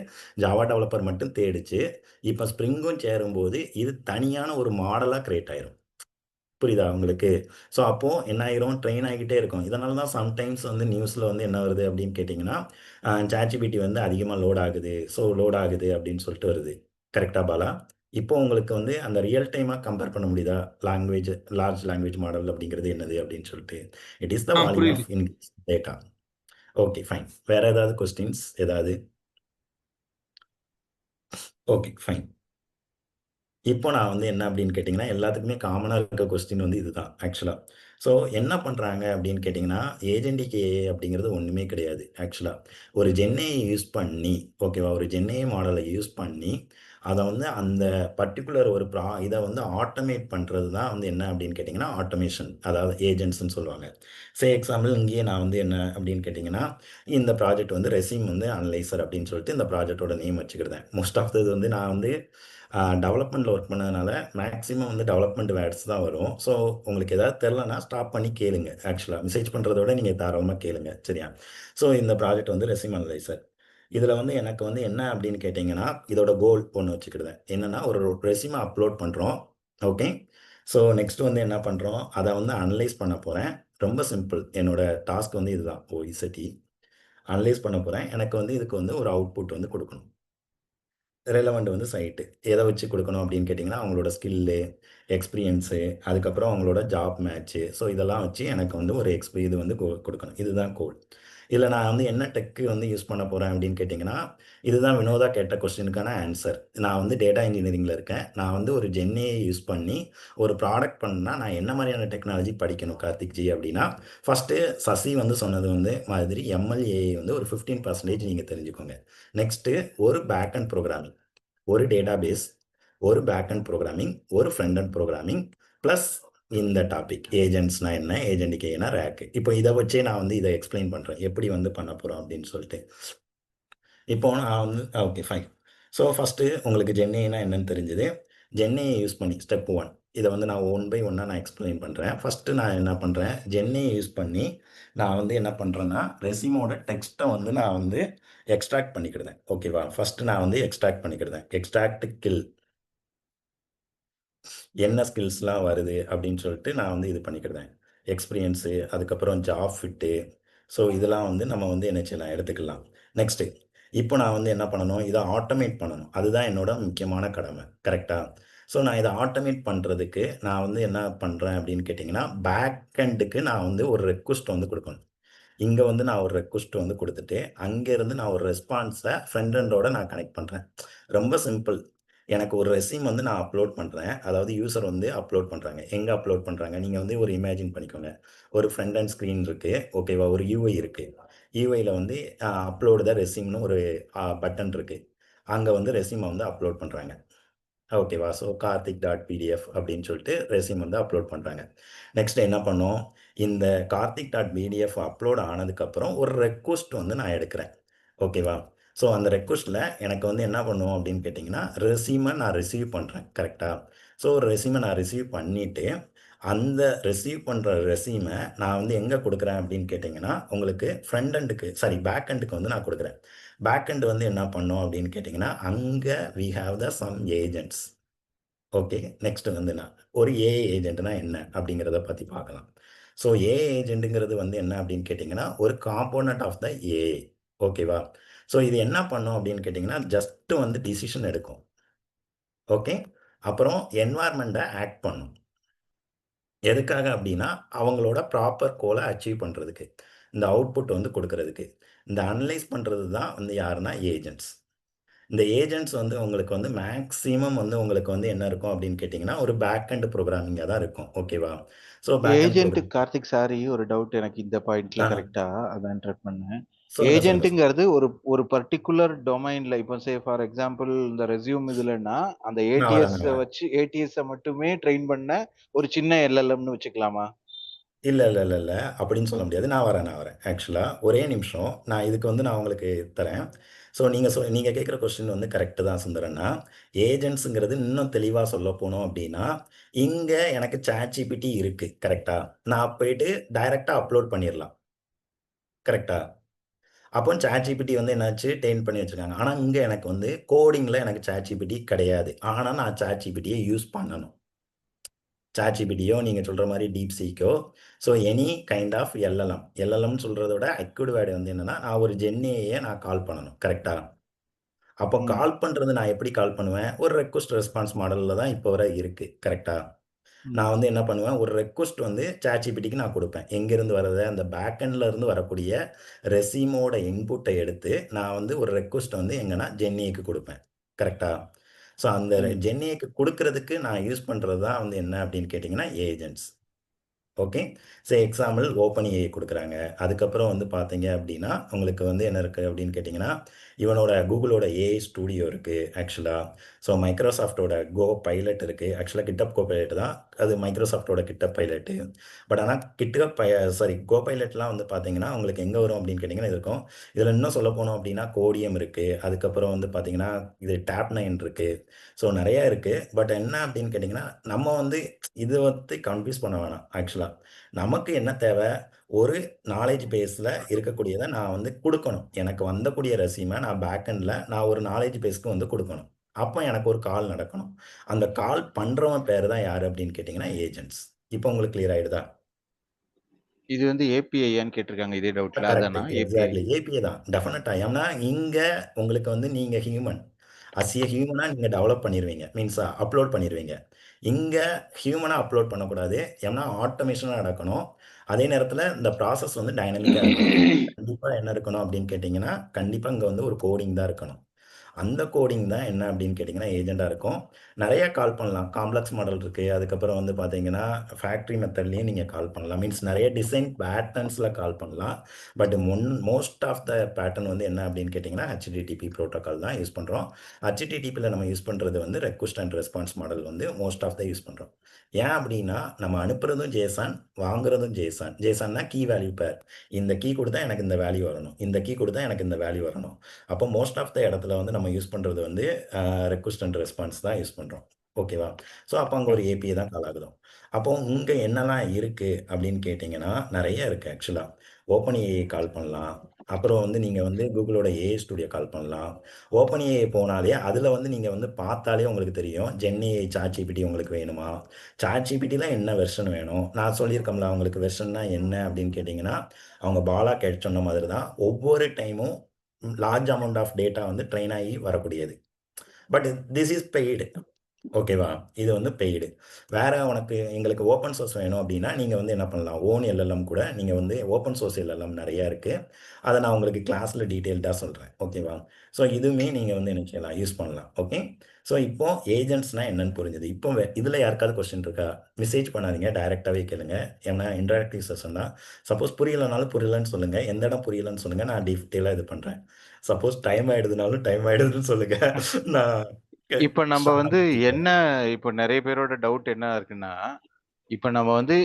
ஜாவா டெவலப்பர் மட்டும் தேடிச்சு, இப்போ ஸ்ப்ரிங்கும் சேரும்போது இது தனியான ஒரு மாடலாக கிரியேட் ஆயிரும். புரியுதா உங்களுக்கு? ஸோ அப்போது என்ன ஆயிரும், ட்ரெயின் ஆகிக்கிட்டே இருக்கும். இதனால தான் சம்டைம்ஸ் வந்து நியூஸில் வந்து என்ன வருது அப்படின்னு கேட்டிங்கன்னா ChatGPT வந்து அதிகமாக லோட் ஆகுது, ஸோ லோட் ஆகுது அப்படின்னு சொல்லிட்டு வருது. கரெக்டாக பாலா? இப்போ உங்களுக்கு வந்து அந்த ரியல் டைமாக கம்பேர் பண்ண முடியுதா? லார்ஜ் லாங்குவேஜ் மாடல் அப்படிங்கிறது என்னது அப்படின்னு சொல்லிட்டு. இட் இஸ் த வால்யூம் புரியுது. Of increase data. Okay fine. வேறு ஏதாவது கொஸ்டின்ஸ் ஏதாவது? Okay fine. இப்போ நான் வந்து என்ன அப்படின்னு கேட்டிங்கன்னா எல்லாத்துக்குமே காமனாக இருக்க கொஸ்டின் வந்து இதுதான் ஆக்சுவலாக. ஸோ என்ன பண்ணுறாங்க அப்படின்னு கேட்டிங்கன்னா ஏஜென்டிக் ஏஐ அப்படிங்கிறது ஒன்றுமே கிடையாது ஆக்சுவலாக. ஒரு ஜென்ஏஐ யூஸ் பண்ணி, ஓகேவா, ஒரு ஜென்ஏஐ மாடலை யூஸ் பண்ணி அதை வந்து அந்த பர்டிகுலர் ஒரு இதை வந்து ஆட்டோமேட் பண்ணுறது தான் வந்து என்ன அப்படின்னு கேட்டிங்கன்னா ஆட்டோமேஷன், அதாவது ஏஜென்ட்ஸ்ன்னு சொல்லுவாங்க. எக்ஸாம்பிள் இங்கேயே நான் வந்து என்ன அப்படின்னு கேட்டிங்கன்னா இந்த ப்ராஜெக்ட் வந்து ரெஸ்யூம் வந்து அனலைசர் அப்படின்னு சொல்லிட்டு இந்த ப்ராஜெக்டோட நேம் வச்சுக்கிட்டேன். மோஸ்ட் ஆஃப் இது வந்து நான் வந்து டெவலப்மெண்ட்டில் ஒர்க் பண்ணதுனால மேக்ஸிமம் வந்து டெவலப்மெண்ட் வேர்ட்ஸ் தான் வரும். ஸோ உங்களுக்கு ஏதாவது தெரிலனா ஸ்டாப் பண்ணி கேளுங்க. ஆக்சுவலாக மெசேஜ் பண்ணுறத விட நீங்கள் தாராளமாக கேளுங்க, சரியா? ஸோ இந்த ப்ராஜெக்ட் வந்து ரெஸ்யூம் அனலைசர். இதில் வந்து எனக்கு வந்து என்ன அப்படின்னு கேட்டிங்கன்னா இதோட கோல் ஒன்று வச்சுக்கிடுவேன். என்னென்னா ஒரு ரெஸ்யூமை அப்லோட் பண்ணுறோம். ஓகே, ஸோ நெக்ஸ்ட் வந்து என்ன பண்ணுறோம், அதை வந்து அனலைஸ் பண்ண போகிறேன். ரொம்ப சிம்பிள், என்னோட டாஸ்க் வந்து இதுதான். இசட்டி அனலைஸ் பண்ண போகிறேன். எனக்கு வந்து இதுக்கு வந்து ஒரு அவுட்புட் வந்து கொடுக்கணும். ரெலவெண்ட் வந்து சைட்டு எதை வச்சு கொடுக்கணும் அப்படின்னு கேட்டிங்கன்னா அவங்களோட ஸ்கில்லு, எக்ஸ்பீரியன்ஸு, அதுக்கப்புறம் அவங்களோட ஜாப் மேட்ச்சு. ஸோ இதெல்லாம் வச்சு எனக்கு வந்து ஒரு இது வந்து கொடுக்கணும். இதுதான் கோல். இதில் நான் வந்து என்ன டெக்கு வந்து யூஸ் பண்ண போகிறேன் அப்படின்னு கேட்டிங்கன்னா இதுதான் வினோதா கேட்ட கொஸ்டினுக்கான ஆன்சர். நான் வந்து டேட்டா இன்ஜினியரிங்கில் இருக்கேன். நான் வந்து ஒரு ஜென்ஏஐ யூஸ் பண்ணி ஒரு ப்ராடக்ட் பண்ணால் நான் என்ன மாதிரியான டெக்னாலஜி படிக்கணும் கார்த்திக் ஜி அப்படின்னா, ஃபஸ்ட்டு சசி வந்து சொன்னது வந்து மாதிரி எம்எல்ஏஐ வந்து ஒரு 15% நீங்கள் தெரிஞ்சுக்கோங்க. நெக்ஸ்ட்டு ஒரு பேக் அண்ட் ப்ரோக்ராமிங், ஒரு டேட்டாபேஸ், ஒரு பேக் அண்ட் ப்ரோக்ராமிங், ஒரு ஃப்ரண்ட் அண்ட் ப்ரோக்ராமிங், ப்ளஸ் இந்த டாபிக் ஏஜென்ட்ஸ்னா என்ன, ஏஜென்ட் கேனா ரேக்கு. இப்போ இதை வச்சே நான் வந்து இதை எக்ஸ்பிளைன் பண்ணுறேன் எப்படி வந்து பண்ண போகிறோம் அப்படின்னு சொல்லிட்டு. இப்போ நான் வந்து ஓகே ஃபைன். ஸோ ஃபஸ்ட்டு உங்களுக்கு ஜென்ஏனா என்னன்னு தெரிஞ்சுது. ஜென்ஏயை யூஸ் பண்ணி ஸ்டெப் 1 இதை வந்து நான் 1 by 1 நான் எக்ஸ்பிளைன் பண்ணுறேன். ஃபஸ்ட்டு நான் என்ன பண்ணுறேன், ஜென்ஏயை யூஸ் பண்ணி நான் வந்து என்ன பண்ணுறேன்னா ரெஸ்யூமோட டெக்ஸ்ட்டை வந்து நான் வந்து எக்ஸ்ட்ராக்ட் பண்ணிக்கிடுதேன். ஓகேவா, ஃபஸ்ட்டு நான் வந்து எக்ஸ்ட்ராக்ட் பண்ணிக்கிடுதேன். எக்ஸ்ட்ராக்ட் கில் என்ன ஸ்கில்ஸ்லாம் வருது அப்படின்னு சொல்லிட்டு நான் வந்து இது பண்ணிக்கிடுதேன். எக்ஸ்பீரியன்ஸு, அதுக்கப்புறம் ஜாப் ஃபிட்டு. ஸோ இதெல்லாம் வந்து நம்ம வந்து என்ன செய்யலாம், எடுத்துக்கலாம். நெக்ஸ்ட்டு இப்போ நான் வந்து என்ன பண்ணணும், இதை ஆட்டோமேட் பண்ணணும். அதுதான் என்னோட முக்கியமான கடமை. கரெக்டாக? ஸோ நான் இதை ஆட்டோமேட் பண்ணுறதுக்கு நான் வந்து என்ன பண்ணுறேன் அப்படின்னு கேட்டிங்கன்னா பேக் எண்டுக்கு நான் வந்து ஒரு ரெக்வஸ்ட் வந்து கொடுக்கணும். இங்கே வந்து நான் ஒரு ரெக்வஸ்ட் வந்து கொடுத்துட்டு அங்கேருந்து நான் ஒரு ரெஸ்பான்ஸை ஃப்ரண்ட் எண்டோட நான் கனெக்ட் பண்ணுறேன். ரொம்ப சிம்பிள். எனக்கு ஒரு ரெஸ்யூம் வந்து நான் அப்லோட் பண்ணுறேன். அதாவது யூசர் வந்து அப்லோட் பண்ணுறாங்க. எங்கே அப்லோட் பண்ணுறாங்க, நீங்கள் வந்து ஒரு இமேஜின் பண்ணிக்கோங்க. ஒரு ஃப்ரண்ட் அண்ட் ஸ்க்ரீன் இருக்குது, ஓகேவா, ஒரு யூஐ இருக்குது. யூஐயில் வந்து அப்லோடு த ரெஸ்யூம்னு ஒரு பட்டன் இருக்குது. அங்கே வந்து ரெஸ்யூமை வந்து அப்லோட் பண்ணுறாங்க. ஓகேவா, ஸோ karthik.pdf அப்படின்னு சொல்லிட்டு ரெஸ்யூம் வந்து அப்லோட் பண்ணுறாங்க. நெக்ஸ்ட் என்ன பண்ணோம், இந்த karthik.pdf அப்லோட் ஆனதுக்கப்புறம் ஒரு ரெக்வஸ்ட் வந்து நான் எடுக்கிறேன். ஓகேவா, ஸோ அந்த ரெக்வஸ்ட்டில் எனக்கு வந்து என்ன பண்ணுவோம் அப்படின்னு கேட்டிங்கன்னா ரெஸ்யூமை நான் ரிசீவ் பண்ணுறேன். கரெக்டாக? ஸோ ரெஸ்யூமை நான் ரிசீவ் பண்ணிவிட்டு அந்த ரிசீவ் பண்ணுற ரெஸ்யூமை நான் வந்து எங்கே கொடுக்குறேன் அப்படின்னு கேட்டிங்கன்னா உங்களுக்கு ஃப்ரண்ட் எண்டுக்கு பேக் எண்டுக்கு வந்து நான் கொடுக்குறேன். பேக் எண்டு வந்து என்ன பண்ணோம் அப்படின்னு கேட்டிங்கன்னா அங்கே we have the some agents. Okay, next வந்து நான் ஒரு ஏஐ ஏஜென்ட்னா என்ன அப்படிங்கிறத பற்றி பார்க்கலாம். ஸோ ஏஐ ஏஜென்ட்டுங்கிறது வந்து என்ன அப்படின்னு கேட்டிங்கன்னா ஒரு காம்போனன்ட் ஆஃப் த ஏஐ. ஓகேவா, ஸோ இது என்ன பண்ணும் அப்படின்னு கேட்டிங்கன்னா ஜஸ்ட்டு வந்து டிசிஷன் எடுக்கும். ஓகே, அப்புறம் என்வாயர்மெண்ட்டை ஆக்ட் பண்ணும். எதுக்காக அப்படின்னா அவங்களோட ப்ராப்பர் கோலை அச்சீவ் பண்ணுறதுக்கு, இந்த அவுட்புட் வந்து கொடுக்கறதுக்கு. இந்த அனலைஸ் பண்ணுறது தான் வந்து யாருன்னா ஏஜென்ட்ஸ். இந்த ஏஜென்ட்ஸ் வந்து உங்களுக்கு வந்து மேக்ஸிமம் வந்து உங்களுக்கு வந்து என்ன இருக்கும் அப்படின்னு கேட்டிங்கன்னா ஒரு பேக் அண்ட் ப்ரோக்ராமிங்காக தான் இருக்கும். ஓகேவா, so back and agent Karthik sorry, ஒரு டவுட் எனக்கு இந்த பாயிண்ட்ல கரெக்டா அதான் இன்டர்ப்ட் பண்ணேன். சொல்லுங்க சொல்லுங்க ஏஜென்ட்டுங்கிறது ஒரு பர்டிகுலர் டொமைன்ல இப்போ ஃபார் எக்ஸாம்பிள் இந்த ரெஸ்யூம் இதுலன்னா அந்த நான் வரேன் ஏடிஎஸ் வச்சு ஏடிஎஸ் மட்டுமே ட்ரெயின் பண்ண ஒரு சின்ன எல்எல்எம்னு வச்சுக்கலாமா? இல்ல இல்ல இல்ல இல்ல அப்படின்னு சொல்ல முடியாது. நான் வரேன் ஆக்சுவலா ஒரே நிமிஷம். நான் இதுக்கு வந்து நான் உங்களுக்கு தரேன். ஸோ நீங்க கேட்குற கொஸ்டின் வந்து கரெக்ட் தான் சுந்தரண்ணா. ஏஜென்ட்ஸுங்கிறது இன்னும் தெளிவா சொல்ல போனோம் அப்படின்னா, இங்க எனக்கு ChatGPT இருக்கு. கரெக்ட்டா? நான் போயிட்டு டைரக்ட்டா அப்லோட் பண்ணிறலாம். கரெக்ட்டா? அப்போ ChatGPT வந்து என்னாச்சு ட்ரெயின் பண்ணி வச்சிருக்காங்க. ஆனா இங்க எனக்கு வந்து கோடிங்ல எனக்கு ChatGPT கிடையாது. ஆனா நான் ChatGPTய யூஸ் பண்ணணும். ChatGPTயோ நீங்க சொல்ற மாரி DeepSeekஓ so any kind of LLM. எல்எல்எம்னு சொல்றத விட அக்யூட் வேர்ட் வந்து என்னன்னா, நான் ஒரு ஜென்ஏஐய நான் கால் பண்ணணும். கரெக்ட்டா? அப்போ ம். கால் பண்றது நான் எப்படி கால் பண்ணுவேன்? ஒரு ரெக்வெஸ்ட் ரெஸ்பான்ஸ் மாடல்ல தான் இப்போ வரை இருக்கு. கரெக்ட்டா? ம். நான் வந்து என்ன பண்ணுவேன், ஒரு ரெக்வெஸ்ட் வந்து ChatGPTக்கு நான் குடுப்பேன். எங்கேருந்து வருது? அந்த பேக் எண்ட்ல இருந்து வரக்கூடிய ரெஸ்யூமோட இன்புட்ட எடுத்து, நான் வந்து ஒரு ரெக்வெஸ்ட் வந்து எங்கன்னா ஜென்ஏஐக்கு குடுப்பேன். கரெக்ட்டா? ஸோ அந்த ம். ஜென்ஏஐக்கு குடுக்குறதுக்கு நான் யூஸ் பண்றது தான் வந்து என்ன அப்படின்னு கேட்டீங்கன்னா, ஏஜென்ட்ஸ். ஓகே. எக்ஸாம்பிள் ஓப்பன்ஏஐ குடுக்குறாங்க. அதுக்கப்புறம் வந்து பார்த்தீங்க அப்படின்னா, உங்களுக்கு வந்து என்ன இருக்கு அப்படின்னு கேட்டீங்கன்னா, இவனோட கூகுளோட ஏஐ ஸ்டூடியோ இருக்கு ஆக்சுவலா. மைக்ரோசாஃப்ட்டோட கோ பைலட் இருக்கு. ஆக்சுவலா GitHub Copilot தான். அது மைக்ரோசாஃப்ட்டோட GitHub Pilot. பட் ஆனா கோ பைலட்லாம் வந்து பார்த்தீங்கன்னா, உங்களுக்கு எங்க வரும் அப்படின்னு கேட்டீங்கன்னா, இது இருக்கும். இதுல இன்னும் சொல்ல போனோம் அப்படின்னா, கோடியம் இருக்கு. அதுக்கப்புறம் வந்து பார்த்தீங்கன்னா, இது Tab9 இருக்கு. நெறைய இருக்கு. பட் என்ன அப்படின்னு கேட்டீங்கன்னா, நம்ம வந்து இத வந்து கன்ஃப்யூஸ் பண்ண வேணாம் ஆக்சுவலா. நமக்கு என்ன தேவை? ஒரு நாலேட்ஜ் பேஸ்ல இருக்கக்கூடியத நான் வந்து குடுக்கணும். எனக்கு வந்தக்கூடிய ரெஸ்யூம நான் பேக் எண்ட்ல நான் ஒரு நாலேட்ஜ் பேஸ்க்கு வந்து குடுக்கணும். அப்ப எனக்கு ஒரு கால் நடக்கணும். அந்த கால் பண்றவன் பேரு தான் யாரு அப்படின்னு கேட்டீங்கன்னா, ஏஜென்ட்ஸ். இப்ப உங்களுக்கு கிளியர் ஆயிடுதா? இது வந்து ஏபிஐயான்னு கேட்டிருக்காங்க இதே டவுட்ல. கரெக்ட். அதானா ஏபிஐ? எக்ஸாக்ட்லி. ஏபிஐ தான். டெஃபினட்டா. ஏன்னா, இங்க உங்களுக்கு வந்து நீங்க ஹியூமன். எ ஹியூமனா நீங்க டெவலப் பண்ணிருவீங்க. மீன்ஸ் அப்லோட் பண்ணிருவீங்க. இங்க ஹியூமனா அப்லோட் பண்ணக்கூடாது. ஏன்னா, ஆட்டோமேஷனா நடக்கணும். அதே நேரத்துல இந்த ப்ராசஸ் வந்து டைனமிக்கா இருக்கணும். கண்டிப்பா என்ன இருக்கணும் அப்படின்னு கேட்டீங்கன்னா, கண்டிப்பா இங்க வந்து ஒரு கோடிங் தான் இருக்கணும். அந்த கோடிங் தான் என்ன அப்படின்னு கேட்டீங்கன்னா, ஏஜென்ட்டா இருக்கும். நெறைய கால் பண்ணலாம். காம்ப்ளக்ஸ் மாடல் இருக்கு. அதுக்கப்புறம் வந்து பார்த்தீங்கன்னா, ஃபேக்டரி மெத்தட்லயும் நீங்க கால் பண்ணலாம். மீன்ஸ் நெறைய டிசைன் பேட்டர்ன்ஸ்ல கால் பண்ணலாம். But most of the pattern வந்து என்ன அப்படின்னு கேட்டீங்கன்னா, HTTP புரோட்டோகால் தான் யூஸ் பண்றோம். HTTPல நம்ம யூஸ் பண்றது வந்து ரெக்வெஸ்ட் அண்ட் ரெஸ்பான்ஸ் மாடல் வந்து மோஸ்ட் ஆஃப் த யூஸ் பண்றோம். ஏன் அப்படின்னா, நம்ம அனுப்புறதும் JSON, வாங்குறதும் JSON. JSONனா கீ வேல்யூ பேர். இந்த கீ குடுத்தா எனக்கு இந்த வேல்யூ வரணும். இந்த கீ குடுத்தா எனக்கு இந்த வேல்யூ வரணும். அப்போ மோஸ்ட் ஆஃப் த இடத்துல வந்து நம்ம யூஸ் பண்றது வந்து ரெக்வெஸ்ட் அண்ட் ரெஸ்பான்ஸ் தான் யூஸ் பண்றோம். ஓகேவா? அப்போ அங்க ஒரு ஏபிஐ தான் கால் ஆகுது. அப்போ இங்க என்னலாம் இருக்கு அப்படின்னு கேட்டீங்கன்னா, நெறைய இருக்கு ஆக்சுவலா. ஓப்பன்ஏஐ கால் பண்ணலாம். அப்புறம் வந்து நீங்க வந்து கூகுளோட ஏஐ ஸ்டுடியோ கால் பண்ணலாம். ஓப்பன்ஏஐ போனாலே அதுல வந்து நீங்க வந்து பார்த்தாலே உங்களுக்கு தெரியும். ஜென்ஏஐ, ChatGPT உங்களுக்கு வேணுமா? ChatGPTல என்ன வெர்ஷன் வேணும்? நான் சொல்லியிருக்கேன்ல உங்களுக்கு வெர்ஷன்னா என்ன அப்படின்னு கேட்டீங்கன்னா, அவங்க பாலா கேட் சொன்ன மாதிரி தான். ஒவ்வொரு டைமும் லார்ஜ் அமௌண்ட் ஆஃப் டேட்டா வந்து ட்ரெயின் ஆகி வரக்கூடியது. But this is paid. ஓகேவா? இது வந்து பெய்டு. வேற உனக்கு எங்களுக்கு ஓப்பன் சோர்ஸ் வேணும் அப்படின்னா, நீங்க வந்து என்ன பண்ணலாம்? ஓன் எல்எல்எம் கூட நீங்க வந்து ஓப்பன் சோர்ஸ் எல்எல்எம் நெறைய இருக்கு. அத நான் உங்களுக்கு கிளாஸ்ல டீட்டெயில்டா சொல்றேன். ஓகேவா? இதுவுமே நீங்க வந்து என்ன செய்யலாம்? யூஸ் பண்ணலாம். ஓகே. இப்போ ஏஜென்ட்ஸ்னா என்னன்னு புரிஞ்சது. இப்போ இதுல யாருக்காவது கொஸ்டின் இருக்கா? மெசேஜ் பண்ணாதீங்க. டைரக்ட்டாவே கேளுங்க. ஏன்னா இன்டராக்டிவ் செஷன் தான். சப்போஸ் புரியலனாலும் புரியலன்னு சொல்லுங்க. எந்த இடம் புரியலன்னு சொல்லுங்க. நான் டீட்டெயிலா இது பண்றேன். சப்போஸ் டைம் ஆயிடுதுனாலும் டைம் ஆயிடுதுன்னு சொல்லுங்க. நான் இப்ப நம்ம ஷார்ட்டா வந்து முடிச்சுக்கிறேன். என்ன இப்ப நெறைய பேரோட டவுட் என்ன இருக்குன்னா, இப்ப நம்ம வந்து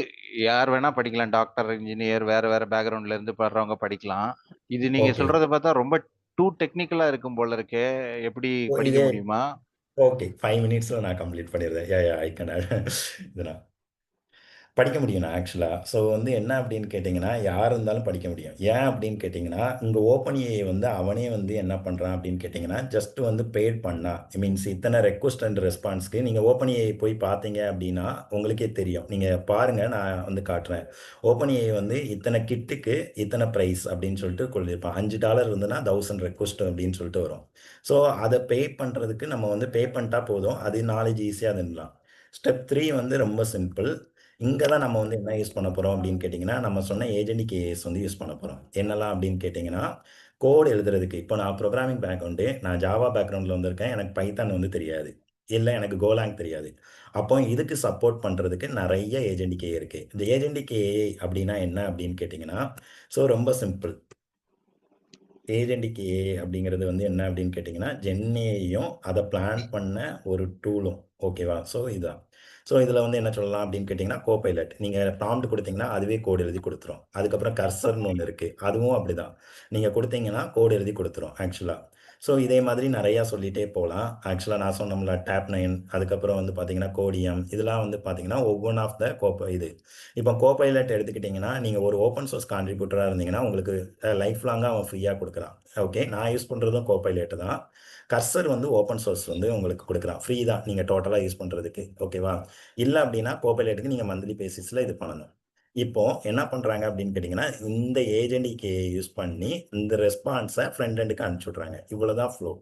யார் வேணா படிக்கலாம். டாக்டர், இன்ஜினியர் வேற வேற பேக்ரவுண்ட்ல இருந்து படுறவங்க படிக்கலாம். இது நீங்க ஓகே. சொல்றத பார்த்தா ரொம்ப டூ டெக்னிக்கலா இருக்கும் போல இருக்கே. எப்படி படிக்க இதே முடியுமா? ஓகே. 5 மினிட்ஸ்ல நான் கம்ப்ளீட் பண்ணிடுறேன். ஐ கேன் இது நான் படிக்க முடியும் ஆக்சுவலா. வந்து என்ன அப்படின்னு கேட்டீங்கன்னா, யார் இருந்தாலும் படிக்க முடியும். ஏன் அப்படின்னு கேட்டீங்கன்னா, இங்க ஓப்பன் ஏஐ வந்து அவனே வந்து என்ன பண்றான் அப்படின்னு கேட்டீங்கன்னா, ஜஸ்ட் வந்து பெய்ட் பண்ணா மீன்ஸ் இத்தனை ரெக்வெஸ்ட் அண்ட் ரெஸ்பான்ஸ்க்கு நீங்க ஓப்பன் ஏஐ போய் பார்த்தீங்க அப்படின்னா, உங்களுக்கே தெரியும். நீங்க பாருங்க நான் வந்து காட்டுறேன். ஓப்பன் ஏஐ வந்து இத்தனை கிட்டுக்கு இத்தனை பிரைஸ் அப்படின்னு சொல்லிட்டு சொல்லியிருப்பான். $5 இருந்ததுன்னா 1000 ரெக்வெஸ்ட் அப்படின்னு சொல்லிட்டு வரும். ஸோ அத பே பண்றதுக்கு நம்ம வந்து பே பண்ணிட்டா போதும். அது நாலேட்ஜ் ஈஸியா இருந்துடலாம். ஸ்டெப் 3 வந்து ரொம்ப சிம்பிள். இங்க தான் நம்ம வந்து என்ன யூஸ் பண்ண போறோம் அப்படின்னு கேட்டீங்கன்னா, நம்ம சொன்ன ஏஜென்டிக் ஏஎஸ் வந்து யூஸ் பண்ண போறோம். என்னலாம் அப்படின்னு கேட்டீங்கன்னா, கோட் எழுதுறதுக்கு இப்போ நான் புரோகிராமிங் பேக்ரவுண்டு, நான் ஜாவா பேக்ரவுண்ட்ல வந்திருக்கேன். எனக்கு பைத்தான் வந்து தெரியாது. இல்ல எனக்கு கோலாங் தெரியாது. அப்போ இதுக்கு சப்போர்ட் பண்றதுக்கு நெறைய ஏஜென்டிக் ஏஐ இருக்கு. இந்த ஏஜென்டிக் ஏஐ அப்படின்னா என்ன அப்படின்னு கேட்டீங்கன்னா, ரொம்ப சிம்பிள். ஏஜென்டிக் ஏஐ அப்படிங்கிறது வந்து என்ன அப்படின்னு கேட்டிங்கன்னா, ஜென்ஏயும் அதை பிளான் பண்ண ஒரு டூலும். ஓகேவா? ஸோ இதுதான். ஸோ இதில் வந்து என்ன சொல்லலாம் அப்படின்னு கேட்டிங்கன்னா, கோபைலட். நீங்கள் ப்ராம்ப்ட் கொடுத்தீங்கன்னா அதுவே கோட் எழுதி கொடுத்துரும். அதுக்கப்புறம் கர்சர்னு ஒன்று இருக்குது, அதுவும் அப்படிதான். நீங்கள் கொடுத்தீங்கன்னா கோட் எழுதி கொடுத்துரும் ஆக்சுவலாக. ஸோ இதே மாதிரி நிறையா சொல்லிகிட்டே போகலாம். ஆக்சுவலாக நான் சொன்னோம்ல Tab9, அதுக்கப்புறம் வந்து பார்த்தீங்கன்னா கோடியம், இதெல்லாம் வந்து பார்த்தீங்கன்னா ஒவ்வொன் ஆஃப் த இது. இப்போ கோபைலட் எடுத்துக்கிட்டிங்கன்னா, நீங்கள் ஒரு ஓப்பன் சோர்ஸ் கான்ட்ரிபியூட்டராக இருந்தீங்கன்னா உங்களுக்கு லைஃப் லாங்காக அவன் ஃப்ரீயாக கொடுக்குறான். ஓகே, நான் யூஸ் பண்ணுறதும் கோபைலட் தான். கர்சர் வந்து ஓப்பன் சோர்ஸ் வந்து உங்களுக்கு கொடுக்குறான், ஃப்ரீ தான் நீங்கள் டோட்டலாக யூஸ் பண்ணுறதுக்கு. ஓகேவா? இல்லை அப்படின்னா கோபைலட்டுக்கு நீங்கள் மந்த்லி பேசிஸில் இது பண்ணணும். இப்போ என்ன பண்ணுறாங்க அப்படின்னு கேட்டிங்கன்னா, இந்த ஏஜென்டிக்கு யூஸ் பண்ணி இந்த ரெஸ்பான்ஸை ஃப்ரண்ட் எண்டுக்கு அனுப்பிச்சி விட்றாங்க. இவ்வளோதான் ஃப்ளோ.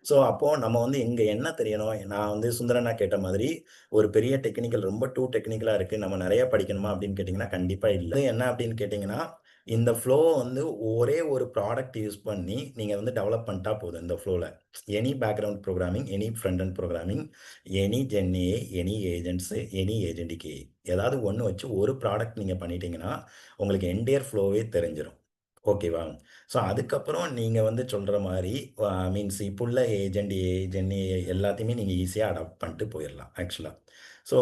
ஸோ அப்போது நம்ம வந்து இங்கே என்ன தெரியணும், நான் வந்து சுந்தரனா கேட்ட மாதிரி ஒரு பெரிய டெக்னிக்கல், ரொம்ப டூ டெக்னிக்கலாக இருக்குது, நம்ம நிறைய படிக்கணுமா அப்படின்னு கேட்டிங்கன்னா கண்டிப்பாக இல்லை. என்ன அப்படின்னு கேட்டிங்கன்னா, இந்த ஃப்ளோ வந்து ஒரே ஒரு ப்ராடக்ட் யூஸ் பண்ணி நீங்கள் வந்து டெவலப் பண்ணிட்டா போதும். இந்த ஃப்ளோவில் any background programming, any front and programming, any GenAI, any agents, any agentic AI, ஏதாவது ஒன்று வச்சு ஒரு ப்ராடக்ட் நீங்கள் பண்ணிட்டீங்கன்னா உங்களுக்கு என்டையர் ஃப்ளோவே தெரிஞ்சிடும். ஓகேவா? ஸோ அதுக்கப்புறம் நீங்கள் வந்து சொல்கிற மாதிரி மீன்ஸ் இப்போ உள்ள ஏஜென்ட் ஏஐ, ஜென்ஏஐ எல்லாத்தையுமே நீங்கள் ஈஸியாக அடாப்ட் பண்ணிட்டு போயிடலாம் ஆக்சுவலாக. ஸோ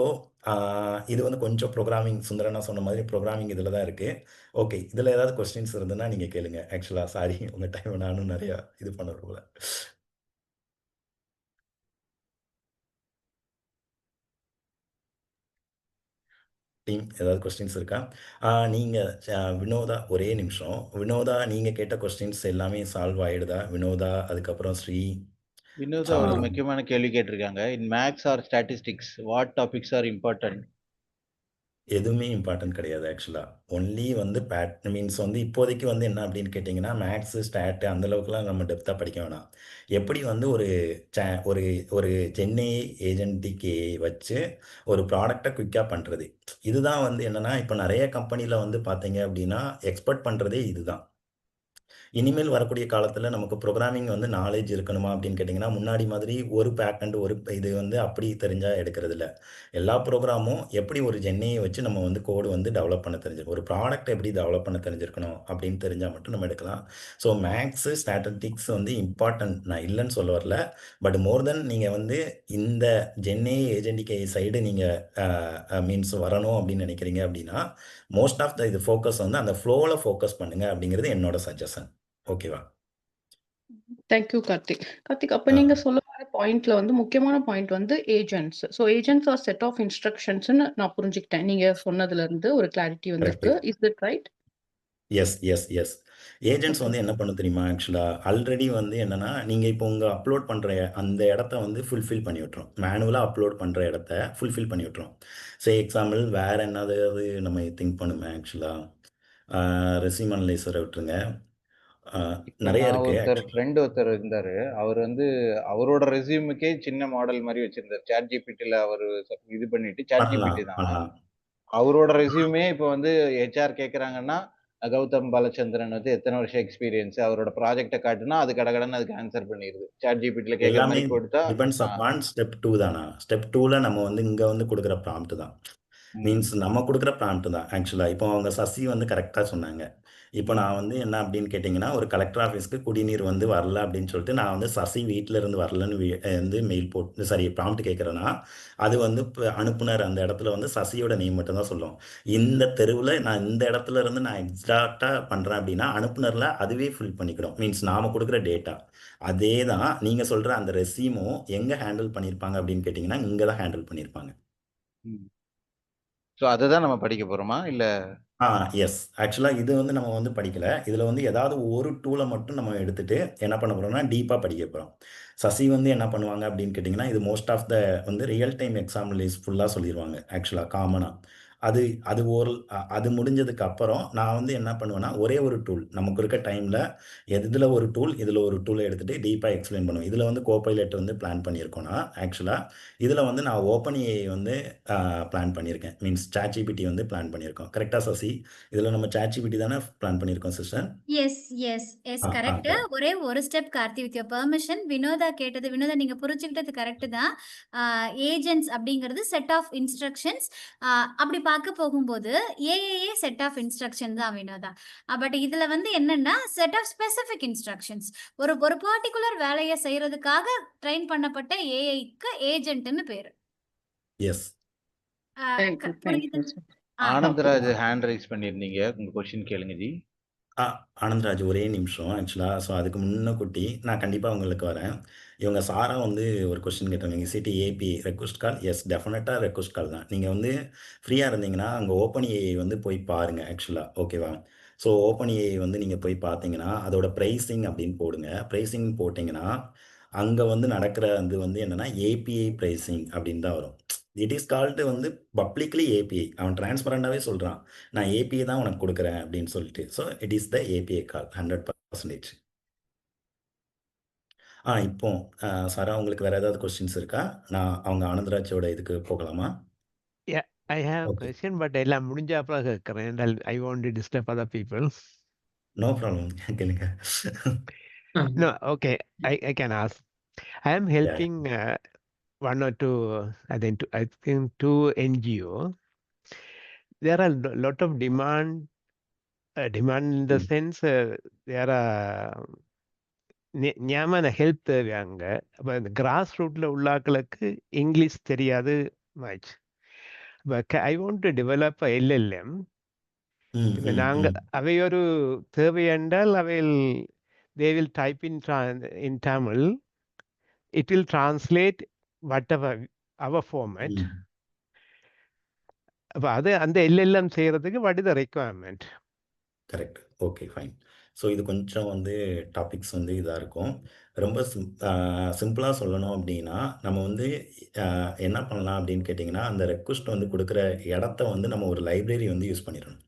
இது வந்து கொஞ்சம் ப்ரோக்ராமிங், சுந்தரனா சொன்ன மாதிரி ப்ரோக்ராமிங் இதில் தான் இருக்குது. ஓகே, இதில் ஏதாவது கொஸ்டின்ஸ் இருந்ததுன்னா நீங்கள் கேளுங்க. ஆக்சுவலாக சாரி, உங்கள் டைம் நானும் நிறையா இது பண்ண போல. டீம் ஏதாவது கொஸ்டின்ஸ் இருக்கா? நீங்கள் வினோதா, ஒரே நிமிஷம். வினோதா, நீங்கள் கேட்ட கொஸ்டின்ஸ் எல்லாமே சால்வ் ஆகிடுதா? வினோதா, அதுக்கப்புறம் ஸ்ரீ, வினோதா ஒரு முக்கியமான கேள்வி கேட்டிருக்காங்க. In maths or statistics what topics are important? எதுவுமே இம்பார்ட்டன்ட் கிடையாது ஆக்சுவலாக. ஒன்லி வந்து மீன்ஸ் வந்து இப்போதைக்கு வந்து என்ன அப்படின்னு கேட்டிங்கன்னா, மேக்ஸு, ஸ்டாட்டு அந்தளவுக்குலாம் நம்ம டெப்த்தாக படிக்க வேணாம். எப்படி வந்து ஒரு ஒரு சென்னை ஏஜென்டிக் ஏஐ வச்சு ஒரு ப்ராடக்டை குயிக்காக பண்ணுறது, இதுதான் வந்து என்னென்னா, இப்போ நிறைய கம்பெனியில் வந்து பார்த்தீங்க அப்படின்னா எக்ஸ்பெக்ட் பண்ணுறதே இதுதான். இனிமேல் வரக்கூடிய காலத்தில் நமக்கு ப்ரோக்ராமிங் வந்து நாலேஜ் இருக்கணுமா அப்படின்னு கேட்டிங்கன்னா, முன்னாடி மாதிரி ஒரு பேக்கண்ட் ஒரு இது வந்து அப்படி தெரிஞ்சால் எடுக்கிறது இல்லை. எல்லா ப்ரோக்ராமும் எப்படி ஒரு ஜென்னையை வச்சு நம்ம வந்து கோடு வந்து டெவலப் பண்ண தெரிஞ்சிருக்கும், ஒரு ப்ராடக்ட் எப்படி டெவலப் பண்ண தெரிஞ்சிருக்கணும் அப்படின்னு தெரிஞ்சால் மட்டும் நம்ம எடுக்கலாம். ஸோ மேக்ஸு, ஸ்டாட்டிஸ்டிக்ஸ் வந்து இம்பார்ட்டன்ட், நான் இல்லைன்னு சொல்ல வரல. பட் மோர் தென் நீங்கள் வந்து இந்த ஜென்னை ஏஜென்டிக் சைடு நீங்கள் மீன்ஸ் வரணும் அப்படின்னு நினைக்கிறீங்க அப்படின்னா, மோஸ்ட் ஆஃப் த இது ஃபோக்கஸ் வந்து அந்த ஃப்ளோவில் ஃபோக்கஸ் பண்ணுங்கள் அப்படிங்கிறது என்னோட சஜஷன். ஓகேவா? தேங்க்யூ கார்த்திக். கார்த்திக், அப்ப நீங்க சொல்ல வர பாயிண்ட்ல வந்து முக்கியமான பாயிண்ட் வந்து agents. So agents are set of இன்ஸ்ட்ரக்ஷன்ஸ்னு நான் புரிஞ்சுக்கிட்டேன். நீங்க சொன்னதுல இருந்து ஒரு கிளாரிட்டி வந்திருக்கு. Is that right? Yes yes yes agents வந்து என்ன பண்ண தெரியுமா? ஆக்சுவலாக ஆல்ரெடி வந்து என்னென்னா, நீங்கள் இப்போ உங்கள் அப்லோட் பண்ணுற அந்த இடத்த வந்து ஃபுல்ஃபில் பண்ணி விட்டுரும். மேனுவலாக அப்லோட் பண்ணுற இடத்த ஃபுல்ஃபில் பண்ணி விட்டுரும். எக்ஸாம்பிள் வேறு என்னது நம்ம திங்க் பண்ணுமே ஆக்சுவலாக, ரெஸ்யூம் அனலைசரை விட்டுருங்க, நிறைய இருக்கு. ஃப்ரெண்ட் ஒருத்தர் இருந்தாரு. அவர் வந்து அவரோட ரெஸ்யூமுக்கே சின்ன மாடல் மாதிரி வச்சிருந்தார். சாட் ஜிபிடில அவர் இது பண்ணிட்டு, சாட் ஜிபிடி தான் அவரோட ரெஸ்யூமே இப்போ வந்து ஹெச்ஆர் கேட்குறாங்கன்னா, கௌதம் பாலச்சந்திரன் வந்து எத்தனை வருஷம் எக்ஸ்பீரியன்ஸ், அவரோட ப்ராஜெக்டை காட்டுனா அது கடகடன்னு அதுக்கு ஆன்சர் பண்ணிடுது. சாட் ஜிபிடில கேட்குற மாதிரி கொடுத்தா டிபெண்ட்ஸ் அப்பான் ஸ்டெப் 2 தானா. ஸ்டெப் 2ல நம்ம வந்து இங்கே வந்து கொடுக்குற ப்ராம்ப்ட் தான், மீன்ஸ் நம்ம கொடுக்குற ப்ராம்ப்ட் தான் ஆக்சுவலாக. இப்போ அவங்க சசி வந்து கரெக்டாக சொன்னாங்க. இப்போ நான் வந்து என்ன அப்படின்னு கேட்டிங்கன்னா, ஒரு கலெக்டர் ஆஃபீஸ்க்கு குடிநீர் வந்து வரல அப்படின்னு சொல்லிட்டு நான் வந்து சசி வீட்டில் இருந்து வரலன்னு வந்து மெயில் போட்டு ப்ராம்ப்ட் கேட்குறேன்னா, அது வந்து இப்போ அனுப்புனர் அந்த இடத்துல வந்து சசியோட நேம் மட்டும் தான் சொல்லும். இந்த தெருவில் நான் இந்த இடத்துல இருந்து நான் எக்ஸாக்டாக பண்ணுறேன் அப்படின்னா அனுப்புனரில் அதுவே ஃபில் பண்ணிக்கிடும், மீன்ஸ் நாம் கொடுக்குற டேட்டா. அதே தான் நீங்கள் சொல்கிற அந்த ரெஸ்யூமும் எங்கே ஹேண்டில் பண்ணியிருப்பாங்க அப்படின்னு கேட்டிங்கன்னா, இங்கே தான் ஹேண்டில் பண்ணியிருப்பாங்க. ஸோ அதை தான் நம்ம படிக்க போகிறோமா இல்லை? எஸ். ஆக்சுவலாக இது வந்து நம்ம வந்து படிக்கலை. இதில் வந்து ஏதாவது ஒரு டூலை மட்டும் நம்ம எடுத்துகிட்டு என்ன பண்ண போகிறோம்னா டீப்பாக படிக்க போகிறோம். சசி வந்து என்ன பண்ணுவாங்க அப்படின்னு கேட்டிங்கன்னா, இது மோஸ்ட் ஆஃப் த வந்து ரியல் டைம் எக்ஸாம்பிள்ஸ் ஃபுல்லாக சொல்லிடுவாங்க ஆக்சுவலாக காமனாக. அது முடிஞ்சதுக்கு அப்புறம் நான் வந்து என்ன பண்ணுவேன்னா, ஒரே ஒரு டூல் நமக்கு இருக்க டைமில் இதில் ஒரு டூல், இதில் ஒரு டூலை எடுத்துகிட்டு டீப்பாக எக்ஸ்பிளைன் பண்ணுவேன். இதில் வந்து கோபைலட் வந்து பிளான் பண்ணியிருக்கோன்னா ஆக்சுவலாக இதில் வந்து நான் ஓப்பன் ஏஐ வந்து பிளான் பண்ணியிருக்கேன், மீன்ஸ் சாட் ஜிபிடி வந்து பிளான் பண்ணியிருக்கோம். கரெக்டாக சசி? இதில் நம்ம சாட் ஜிபிடி தானே பிளான் பண்ணியிருக்கோம் sister? Yes yes yes correct. ஒரே ஒரு step Karthi, with your permission. Vinodha கேட்டது, வினோதா நீங்க புரிஞ்சுக்கிட்டது கரெக்ட் தான். ஏஜென்ட்ஸ் அப்படிங்கிறது செட் ஆஃப் இன்ஸ்ட்ரக்ஷன்ஸ். அப்படி பார்க்க போகும்போது ஏஏஏ செட் ஆஃப் இன்ஸ்ட்ரக்ஷன் தான் வினோதா. பட் இதுல வந்து என்னன்னா செட் ஆஃப் ஸ்பெசிஃபிக் இன்ஸ்ட்ரக்ஷன்ஸ். ஒரு ஒரு பர்ட்டிகுலர் வேலையை செய்யறதுக்காக ட்ரெயின் பண்ணப்பட்ட ஏஐக்கு ஏஜென்ட்னு பேரு. Yes. Thank you, thank you, புரியுது? sir. ஆனந்தராஜ் ஹேண்ட் ரைஸ் பண்ணியிருந்தீங்க. உங்க கொஸ்டின் கேளுங்க ஜி. ஆனந்தராஜ் ஒரே நிமிஷம் ஆக்சுவலாக. ஸோ அதுக்கு முன்னக்கூட்டி நான் கண்டிப்பாக உங்களுக்கு வரேன். இவங்க சாரா வந்து ஒரு கொஸ்டின் கேட்டிருந்தீங்க. சிட்டி ஏபி ரெக்வஸ்ட் கால். எஸ், டெஃபினட்டாக ரெக்வஸ்ட் கால் தான். நீங்கள் வந்து ஃப்ரீயாக இருந்தீங்கன்னா அங்கே ஓப்பன் ஏஐ வந்து போய் பாருங்கள் ஆக்சுவலாக. ஓகேவா? ஸோ ஓப்பன் ஏஐ வந்து நீங்கள் போய் பார்த்தீங்கன்னா அதோட ப்ரைஸிங் அப்படின்னு போடுங்க. ப்ரைஸிங் போட்டிங்கன்னா அங்கே வந்து நடக்கிற அது வந்து என்னென்னா ஏபிஐ ப்ரைஸிங் அப்படின்னு தான் வரும். இட் இஸ் கால்டு வந்து பப்ளிக்லி ஏபிஐ. அவன் டிரான்ஸ்பரண்டாகவே சொல்கிறான், நான் ஏபிஐ தான் உனக்கு கொடுக்குறேன் அப்படின்னு சொல்லிட்டு. So it is the API call 100%. இப்போ சாரா உங்களுக்கு வேற ஏதாவது கொஸ்டின்ஸ் இருக்கா? நான் அவங்க ஆனந்தராஜோட இதுக்கு போகலாமா? Yeah, I have a okay, question, but எல்லாம் முடிஞ்ச அப்புறம் கேட்கிறேன். I want to disturb other people. No problem. கேளுங்க. No, okay, I can ask. I am Yeah. helping one or two, I think two NGO. There are a lot of demand in the sense there are ஞாபக help தேவையாங்க. அப்போ இந்த cross ரூட்டில் உள்ளாக்களுக்கு English தெரியாது much. I want to develop LLM. இப்போ நாங்கள் அவை ஒரு தேவை என்றால் அவையில் they will type in Tamil, it will translate whatever our format. அப்போ அது அந்த எல்எல்எம் செய்கிறதுக்கு what is the requirement? Correct. Okay, fine. So இது கொஞ்சம் வந்து டாபிக்ஸ் வந்து இதாக இருக்கும். ரொம்ப சிம்பிளாக சொல்லணும் அப்படின்னா நம்ம வந்து என்ன பண்ணலாம் அப்படின்னு கேட்டிங்கன்னா, அந்த ரெக்வஸ்ட் வந்து கொடுக்குற இடத்த வந்து நம்ம ஒரு லைப்ரரி வந்து யூஸ் பண்ணிடணும்.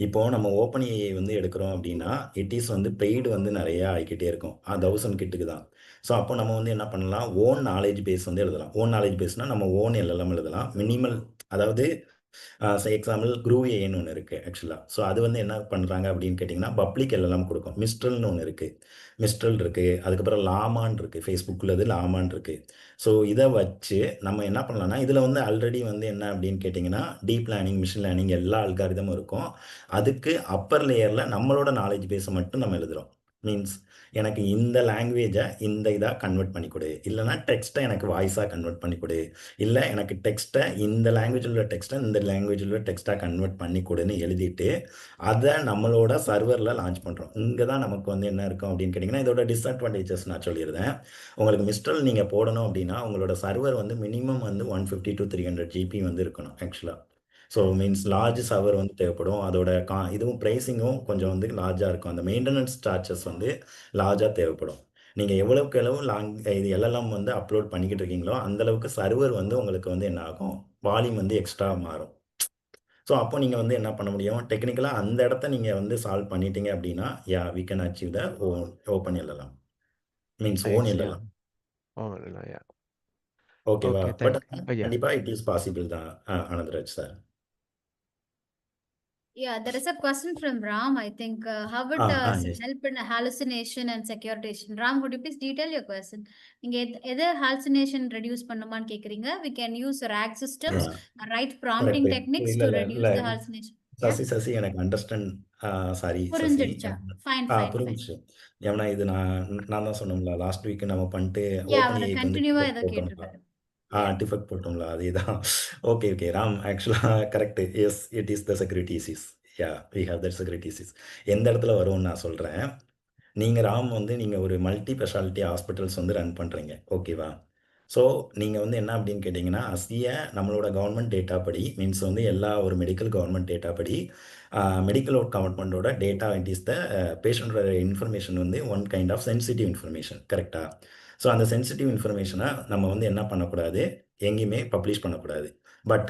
இப்போது நம்ம ஓப்பன் ஏஐ வந்து எடுக்கிறோம் அப்படின்னா இட் இஸ் வந்து பெய்டு வந்து நிறையா ஆகிக்கிட்டே இருக்கும். 1000 கிட்டுக்கு தான். ஸோ அப்போ நம்ம வந்து என்ன பண்ணலாம், ஓன் நாலேஜ் பேஸ் வந்து எழுதலாம். ஓன் நாலேஜ் பேஸ்னால் நம்ம ஓன் எல்எல்எம் எழுதலாம். மினிமல், அதாவது எக்ஸாம்பிள் குரூவ் ஏன்னு ஒன்று இருக்குது ஆக்சுவலாக. ஸோ அது வந்து என்ன பண்ணுறாங்க அப்படின்னு கேட்டிங்கன்னா பப்ளிக் எல்எல்எம் கொடுக்கும். மிஸ்ட்ரல்னு ஒன்று இருக்குது, மிஸ்ட்ரல் இருக்குது. அதுக்கப்புறம் லாமான் இருக்குது, ஃபேஸ்புக்கில் அது லாமான் இருக்குது. ஸோ இதை வச்சு நம்ம என்ன பண்ணலாம்னா இதில் வந்து ஆல்ரெடி வந்து என்ன அப்படின்னு கேட்டிங்கன்னா டீப் லேர்னிங், மிஷின் லேர்னிங் எல்லா அல்காரிதமும் இருக்கும். அதுக்கு அப்பர் லேயரில் நம்மளோட நாலேஜ் பேஸை மட்டும் நம்ம எழுதுகிறோம். மீன்ஸ் எனக்கு இந்த லாங்குவேஜை இந்த இதாக கன்வெர்ட் பண்ணி கொடு, இல்லைனா டெக்ஸ்ட்டை எனக்கு வாய்ஸாக கன்வெர்ட் பண்ணி கொடு, இல்லை எனக்கு டெக்ஸ்ட்டை இந்த லாங்குவேஜில் உள்ள டெக்ஸ்ட்டை இந்த லாங்குவேஜில் உள்ள டெக்ஸ்ட்டாக கன்வெர்ட் பண்ணி கொடுன்னு எழுதிட்டு அதை நம்மளோட சர்வரில் லான்ச் பண்ணுறோம். இங்கே தான் நமக்கு வந்து என்ன இருக்கும் அப்படின்னு கேட்டிங்கன்னா இதோட டிஸ்அட்வான்டேஜஸ் நான் சொல்லியிருந்தேன். உங்களுக்கு மிஸ்ட்ரல் நீங்கள் போடணும் அப்படின்னா உங்களோட சர்வர் வந்து மினிமம் வந்து 150 to 300 GB வந்து இருக்கணும் ஆக்சுவலாக. ஸோ மீன்ஸ் லார்ஜ் சர்வர் வந்து தேவைப்படும். அதோட இதுவும் ப்ரைஸிங்கும் கொஞ்சம் வந்து லார்ஜாக இருக்கும். அந்த மெயின்டெனன்ஸ் சார்ஜஸ் வந்து லார்ஜாக தேவைப்படும். நீங்கள் எவ்வளவுக்கு எவ்வளவு இது எல்எல்எம் வந்து அப்லோட் பண்ணிக்கிட்டு இருக்கீங்களோ அந்தளவுக்கு சர்வர் வந்து உங்களுக்கு வந்து என்ன ஆகும், வால்யூம் வந்து எக்ஸ்ட்ரா மாறும். ஸோ அப்போ நீங்கள் வந்து என்ன பண்ண முடியும், டெக்னிக்கலாக அந்த இடத்த நீங்கள் வந்து சால்வ் பண்ணிட்டீங்க அப்படின்னா we can achieve the open LLM, means own LLM. ஓகேவா? பட் கண்டிப்பாக இட் இஸ் பாசிபிள் தான் Anandraj sir. Yeah, there is a question from Ram. I think how would yes. help in hallucination and securitization? Ram, would you please detail your question? நீங்க எது hallucination reduce பண்ணுமான்னு கேக்குறீங்க? We can use RAG systems, right prompting techniques to reduce the hallucination. Sasi எனக்கு understand, sorry Sasi, புரிஞ்சிடுச்சா? Fine, fine. புரிஞ்சிச்சு. ஏன்னா இது நான் தான் சொன்னோம்ல லாஸ்ட் வீக் நம்ம பண்ணிட்டு Yeah, ஓப்பன் அவர் ஏஐக்கு வந்து கண்டினியூவா ஏதோ போட்டோம்ல. கேட்டிருக்காரு. டிஃபெக்ட் போட்டோம்ல, அதே தான். ஓகே ராம், ஆக்சுவலாக correct. Yes, it is the security issues. We have that security issues. எந்த இடத்துல வரும்னு நான் சொல்கிறேன். நீங்கள் ராம் வந்து நீங்கள் ஒரு மல்டி ஸ்பெஷாலிட்டி ஹாஸ்பிட்டல்ஸ் வந்து ரன் பண்ணுறீங்க, ஓகேவா? ஸோ நீங்கள் வந்து என்ன அப்படின்னு கேட்டிங்கன்னா நம்மளோட கவர்மெண்ட் டேட்டா படி, மீன்ஸ் வந்து எல்லா ஒரு மெடிக்கல் கவர்மெண்ட் டேட்டா படி மெடிக்கல் கவர்மெண்ட்டோட டேட்டா இட் இஸ் த பேஷண்ட்டோட இன்ஃபர்மேஷன் வந்து one kind of sensitive information, கரெக்டாக? ஸோ அந்த சென்சிட்டிவ் இன்ஃபர்மேஷனை நம்ம வந்து என்ன பண்ணக்கூடாது, எங்கேயுமே பப்ளிஷ் பண்ணக்கூடாது. பட்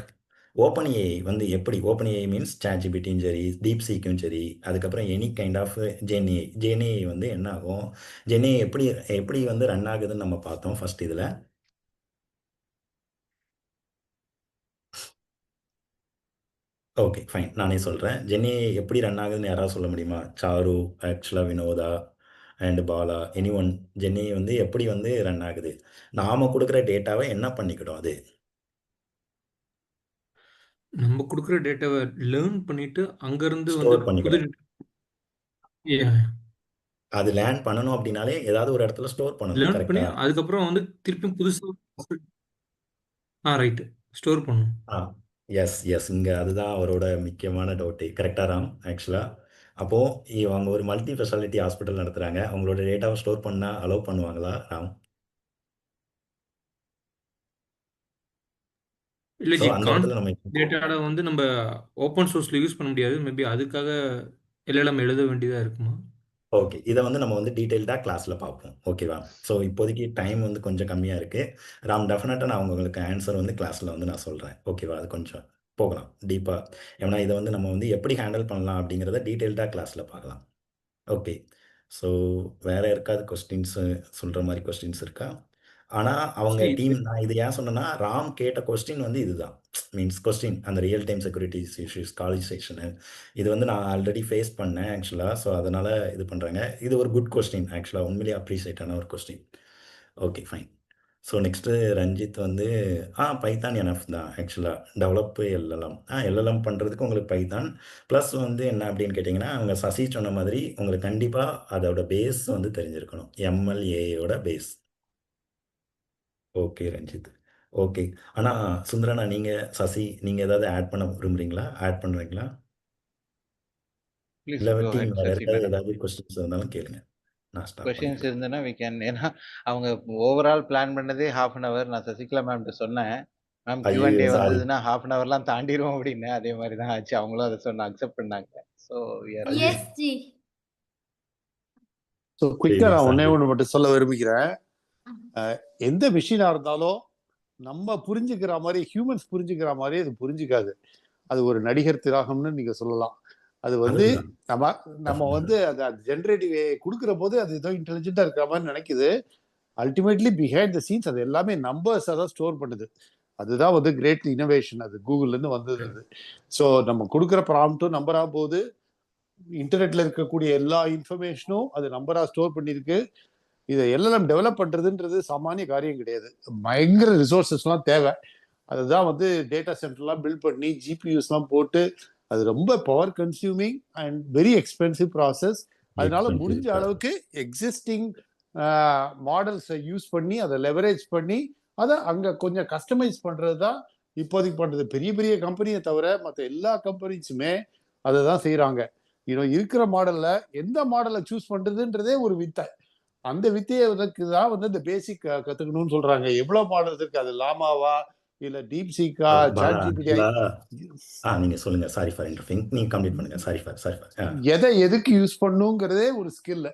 ஓப்பன் ஏஐ வந்து எப்படி, ஓப்பன் ஏஐ மீன்ஸ் சாட்ஜிபிட்டியும் சரி, டீப் சீக்கும் சரி, அதுக்கப்புறம் எனி கைண்ட் ஆஃப் ஜென்ஏஐ வந்து என்ன ஆகும், ஜென்ஏஐ எப்படி வந்து ரன் ஆகுதுன்னு நம்ம பார்த்தோம் ஃபர்ஸ்ட் இதில். ஓகே ஃபைன், நானே சொல்கிறேன். ஜென்ஏஐ எப்படி ரன் ஆகுதுன்னு யாராவது சொல்ல முடியுமா? சாரு, ஆக்சுவலாக Vinodha and Bala, any one. ஜென்ஏஐ வந்து எப்படி வந்து ரன் ஆகுது, நாம் கொடுக்குற டேட்டாவை என்ன பண்ணிக்கிடும் அது? நம்ம கொடுக்குற டேட்டாவை லேர்ன் பண்ணிட்டு அங்கேருந்து வந்து ஸ்டோர் புது பண்ணிக்கிறேன். Yeah. அது லேர்ன் பண்ணணும் அப்படின்னாலே ஏதாவது ஒரு இடத்துல ஸ்டோர் பண்ணணும். லேர்ன் பண்ணி கரெக்டா? அதுக்கப்புறம் வந்து திருப்பியும் புதுசாக ரைட்டு ஸ்டோர் பண்ணணும். ஆ எஸ் எஸ். இங்கே அதுதான் அவரோட முக்கியமான டவுட்டு. கரெக்டாக ராம்? ஆக்சுவலாக அப்போது அவங்க ஒரு மல்டி ஸ்பெஷாலிட்டி ஹாஸ்பிட்டல் நடத்துகிறாங்க. அவங்களோட டேட்டாவை ஸ்டோர் பண்ணால் அலோவ் பண்ணுவாங்களா ராம்? இல்லை ஸோ ஜி, அந்த இடத்துல நம்ம டேட்டாவை வந்து நம்ம ஓப்பன் சோர்ஸில் யூஸ் பண்ண முடியாது. மேபி அதுக்காக எல்எல்எம் எழுத வேண்டியதாக இருக்குமா? ஓகே. இதை வந்து நம்ம வந்து டீட்டெயில்டாக கிளாஸில் பார்ப்போம். ஓகேவா? ஸோ இப்போதைக்கு டைம் வந்து கொஞ்சம் கம்மியாக இருக்குது. ராம் டெஃபினட்டாக நான் உங்களுக்கு ஆன்சர் வந்து கிளாஸில் வந்து நான் சொல்கிறேன். ஓகேவா? அது கொஞ்சம் போகலாம் டீப்பாக. ஏன்னா இதை வந்து நம்ம வந்து எப்படி ஹேண்டில் பண்ணலாம் அப்படிங்கிறத டீட்டெயில்டாக கிளாஸில் பார்க்கலாம். ஓகே. ஸோ வேறு யாருக்காவது கொஸ்டின்ஸு சொல்கிற மாதிரி கொஸ்டின்ஸ் இருக்கா? ஆனால் அவங்க டீம் நான் இது ஏன் சொன்னேன்னா ராம் கேட்ட கொஸ்டின் வந்து இதுதான். மீன்ஸ் கொஸ்டின் அந்த real time securities issues college section இது வந்து நான் ஆல்ரெடி ஃபேஸ் பண்ணேன் ஆக்சுவலாக. ஸோ அதனால் இது பண்ணுறாங்க. இது ஒரு குட் கொஸ்டின் ஆக்சுவலாக. உண்மையிலேயே அப்ரிஷியேட்டான ஒரு question. Okay fine. So next Ranjith வந்து பைத்தான் எனஃப் தான் ஆக்சுவலாக. டெவலப்பு எல்எல்எம் எல்எல்எம் பண்ணுறதுக்கு உங்களுக்கு பைத்தான் ப்ளஸ் வந்து என்ன அப்படின்னு கேட்டிங்கன்னா அவங்க சசி சொன்ன மாதிரி உங்களுக்கு கண்டிப்பாக அதோட பேஸ் வந்து தெரிஞ்சிருக்கணும். எம்எல்ஏயோட பேஸ். ஓகே ரஞ்சித். ஓகே. ஆனால் சுந்தரனா நீங்கள் சசி நீங்கள் ஏதாவது ஆட் பண்ண விரும்புகிறீங்களா? ஆட் பண்ணுறீங்களா? ப்ளீஸ் இல்லை கோ டீம் ஹெட் வேறு சசி யாருக்காவது மேடம். ஏதாவது கொஸ்டின்ஸ் இருந்தாலும் கேளுங்க. நான் ஸ்டார்ட் கொஷின்ஸ் பண்ணிக்கிறேன். இருந்ததுன்னா வி கேன். ஏன்னா அவங்க ஓவரால் பிளான் பண்ணதே ½ அன் அவர். நான் சசிகலா மேம்கிட்ட சொன்னேன், மேம் ஐயோ Q&A சாரி. வந்ததுன்னா ½ அன் அவர்லாம் தாண்டிடுவோம் அப்படின்னு. அதே மாதிரி தான் ஆச்சு. அவங்களும் அதை சொன்ன அக்செப்ட் பண்ணாங்க. So S G. ஸோ குயிக்காக சரி நான் ஒன்னே சாரி. ஒன்று மட்டும் சொல்ல விரும்புகிறேன். எந்த மிஷினாக இருந்தாலும் நம்ம புரிஞ்சுக்கிற மாதிரி ஹியூமன்ஸ் புரிஞ்சுக்கிற மாதிரி அது புரிஞ்சுக்காது. அது ஒரு நடிகர் திராகம்னு நீங்க சொல்லலாம். அது வந்து அதுதான் நம்ம வந்து அதை ஜென்ரேட்டிவ் கொடுக்குற போது அது ஏதோ இன்டெலிஜென்ட்டா இருக்கிற மாதிரி நினைக்குது. அல்டிமேட்லி பிஹைண்ட் த சீன்ஸ் அது எல்லாமே நம்பர்ஸை தான் ஸ்டோர் பண்ணுது. அதுதான் வந்து கிரேட் இனோவேஷன். அது கூகுள்லேருந்து வந்தது அது. ஸோ நம்ம கொடுக்குற ப்ராம்ப்டும் நம்பரா போது, இன்டர்நெட்ல இருக்கக்கூடிய எல்லா இன்ஃபர்மேஷனும் அது நம்பரா ஸ்டோர் பண்ணியிருக்கு. இதை எல்எல்எம் டெவலப் பண்றதுன்றது சாமானிய காரியம் கிடையாது. பயங்கர ரிசோர்சஸ்லாம் தேவை. அதுதான் வந்து டேட்டா சென்டர்லாம் பில்ட் பண்ணி ஜிபியூஸ்லாம் போட்டு அது ரொம்ப power consuming and very expensive process. அதனால முடிஞ்ச அளவுக்கு எக்ஸிஸ்டிங் மாடல்ஸை யூஸ் பண்ணி அதை லெவரேஜ் பண்ணி அதை அங்கே கொஞ்சம் கஸ்டமைஸ் பண்ணுறது தான் இப்போதைக்கு பண்ணுறது. பெரிய பெரிய கம்பெனியை தவிர மற்ற எல்லா கம்பெனிஸுமே அதை தான் செய்கிறாங்க. இருக்கிற மாடலில் எந்த மாடலை சூஸ் பண்ணுறதுன்றதே ஒரு வித்தை. அந்த வித்தையை தான் வந்து இந்த பேசிக் கற்றுக்கணும்னு சொல்கிறாங்க. எவ்வளோ மாடல்ஸ் இருக்கு? அது லாமாவா இல்ல டீப் சீக்கா சாட்ஜிபிடி? நீங்க சொல்லுங்க. Sorry for interfering. நீங்க கம்ப்ளீட் பண்ணுங்க. Sorry for. எதை எதுக்கு யூஸ் பண்ணுங்கிறதே ஒரு ஸ்கில்.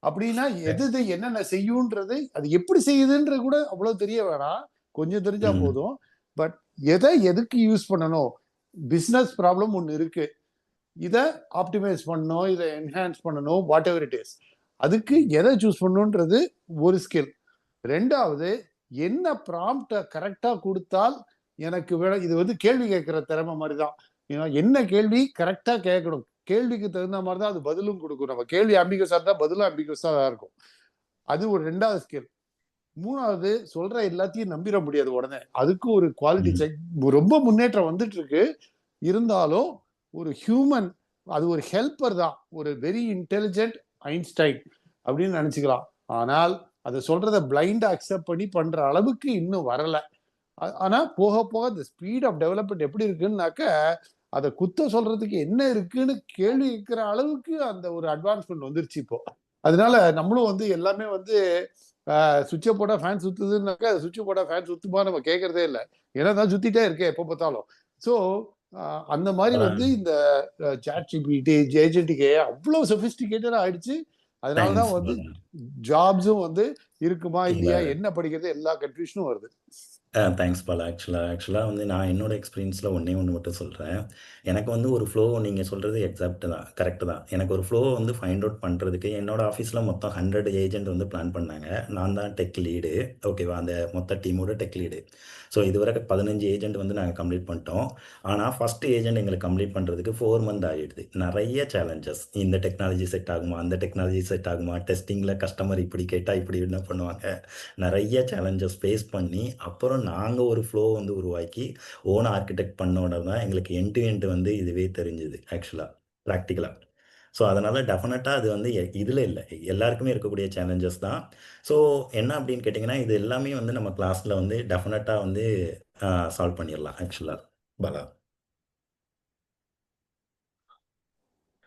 அப்படின்னா எது என்னென்ன செய்யும்ன்றது அது எப்படி செய்யுதுன்றது கூட அவ்வளவு தெரிய வேணாம், கொஞ்சம் தெரிஞ்சா போதும். பட் எதை எதுக்கு யூஸ் பண்ணணும்? பிசினஸ் ப்ராப்ளம் ஒன்று இருக்கு, இதை ஆப்டிமைஸ் பண்ணணும், இதை என்ஹான்ஸ் பண்ணணும், வாட் எவர் இட் இஸ். அதுக்கு எதை சூஸ் பண்ணணுன்றது ஒரு ஸ்கில். ரெண்டாவது, என்ன ப்ராம்ப்டை கரெக்டா கொடுத்தால் எனக்கு இது வந்து கேள்வி கேட்கிற திறமை மாதிரி தான். என்ன கேள்வி கரெக்டா கேட்கணும், கேள்விக்கு தகுந்த மாதிரி தான் அது பதிலும் கொடுக்கும். நம்ம கேள்வி ஆம்பிகஸா இருந்தா பதிலும் ஆம்பிகஸா தான் இருக்கும். அது ஒரு ரெண்டாவது ஸ்கில். மூணாவது, சொல்ற எல்லாத்தையும் நம்பிட முடியாது உடனே. அதுக்கு ஒரு குவாலிட்டி செக். ரொம்ப முன்னேற்றம் வந்துட்டு இருக்கு. இருந்தாலும் ஒரு ஹியூமன், அது ஒரு ஹெல்ப்பர் தான். ஒரு வெரி இன்டெலிஜென்ட் ஐன்ஸ்டைன் அப்படின்னு நினைச்சுக்கலாம். ஆனால் அதை சொல்றத பிளைண்டா அக்செப்ட் பண்ணி பண்ற அளவுக்கு இன்னும் வரல. ஆனா போக போக இந்த ஸ்பீட் ஆஃப் டெவலப்மெண்ட் எப்படி இருக்குன்னாக்க, அதை குத்த சொல்றதுக்கு என்ன இருக்குன்னு கேள்வி கேட்கிற அளவுக்கு அந்த ஒரு அட்வான்ஸ்மெண்ட் வந்துருச்சு இப்போ. அதனால நம்மளும் வந்து எல்லாமே வந்து சுவிட்சை போட்டா ஃபேன் சுத்துதுன்னாக்கா சுவிட்சை போட்டா ஃபேன் சுத்துமா நம்ம கேட்கறதே இல்லை. ஏன்னா தான் சுத்திட்டே இருக்கே எப்போ பார்த்தாலும். ஸோ அந்த மாதிரி வந்து இந்த சாட்ஜிபிடி ஏஜென்டிகே அவ்வளவு சொபிஸ்டிகேட்டடா ஆயிடுச்சு. அதனாலதான் வந்து ஜாப்ஸும் வந்து இருக்குமா இல்லையா, என்ன படிக்கிறது, எல்லா கன்ஃபியூஷனும் வருது. தேங்க்ஸ் பாலா. ஆக்சுவலாக வந்து நான் என்னோட எக்ஸ்பீரியன்ஸில் ஒன்றே ஒன்று மட்டும் சொல்கிறேன். எனக்கு வந்து ஒரு ஃப்ளோ நீங்கள் சொல்கிறது எக்ஸாக்ட் தான், கரெக்டு தான். எனக்கு ஒரு ஃப்ளோ வந்து ஃபைண்ட் அவுட் பண்ணுறதுக்கு என்னோட ஆஃபீஸில் மொத்தம் 100 ஏஜென்ட் வந்து பிளான் பண்ணாங்க. நான் தான் டெக் லீடு. ஓகேவா? அந்த மொத்த டீமோட டெக் லீடு. ஸோ இதுவரை 15 ஏஜென்ட் வந்து நாங்கள் கம்ப்ளீட் பண்ணிட்டோம். ஆனால் ஃபஸ்ட்டு ஏஜென்ட் எங்களுக்கு கம்ப்ளீட் பண்ணுறதுக்கு 4 மந்த் ஆகிடுது. நிறைய சேலஞ்சஸ். இந்த டெக்னாலஜி செட் ஆகுமா, அந்த டெக்னாலஜி செட் ஆகுமா, டெஸ்டிங்கில் கஸ்டமர் இப்படி கேட்டால் இப்படி என்ன பண்ணுவாங்க, நிறைய சேலஞ்சஸ் ஃபேஸ் பண்ணி அப்புறம் அதுக்கப்புறம் நாங்கள் ஒரு ஃப்ளோ வந்து உருவாக்கி ஓன் ஆர்கிடெக்ட் பண்ண உடனே தான் எங்களுக்கு எண்ட் டு எண்ட் வந்து இதுவே தெரிஞ்சுது ஆக்சுவலாக ப்ராக்டிக்கலாக. ஸோ அதனால் டெஃபினட்டாக அது வந்து இதில் இல்லை, எல்லாருக்குமே இருக்கக்கூடிய சேலஞ்சஸ் தான். ஸோ என்ன அப்படின்னு கேட்டிங்கன்னா இது எல்லாமே வந்து நம்ம கிளாஸில் வந்து டெஃபினட்டாக வந்து சால்வ் பண்ணிடலாம் ஆக்சுவலாக. Bala,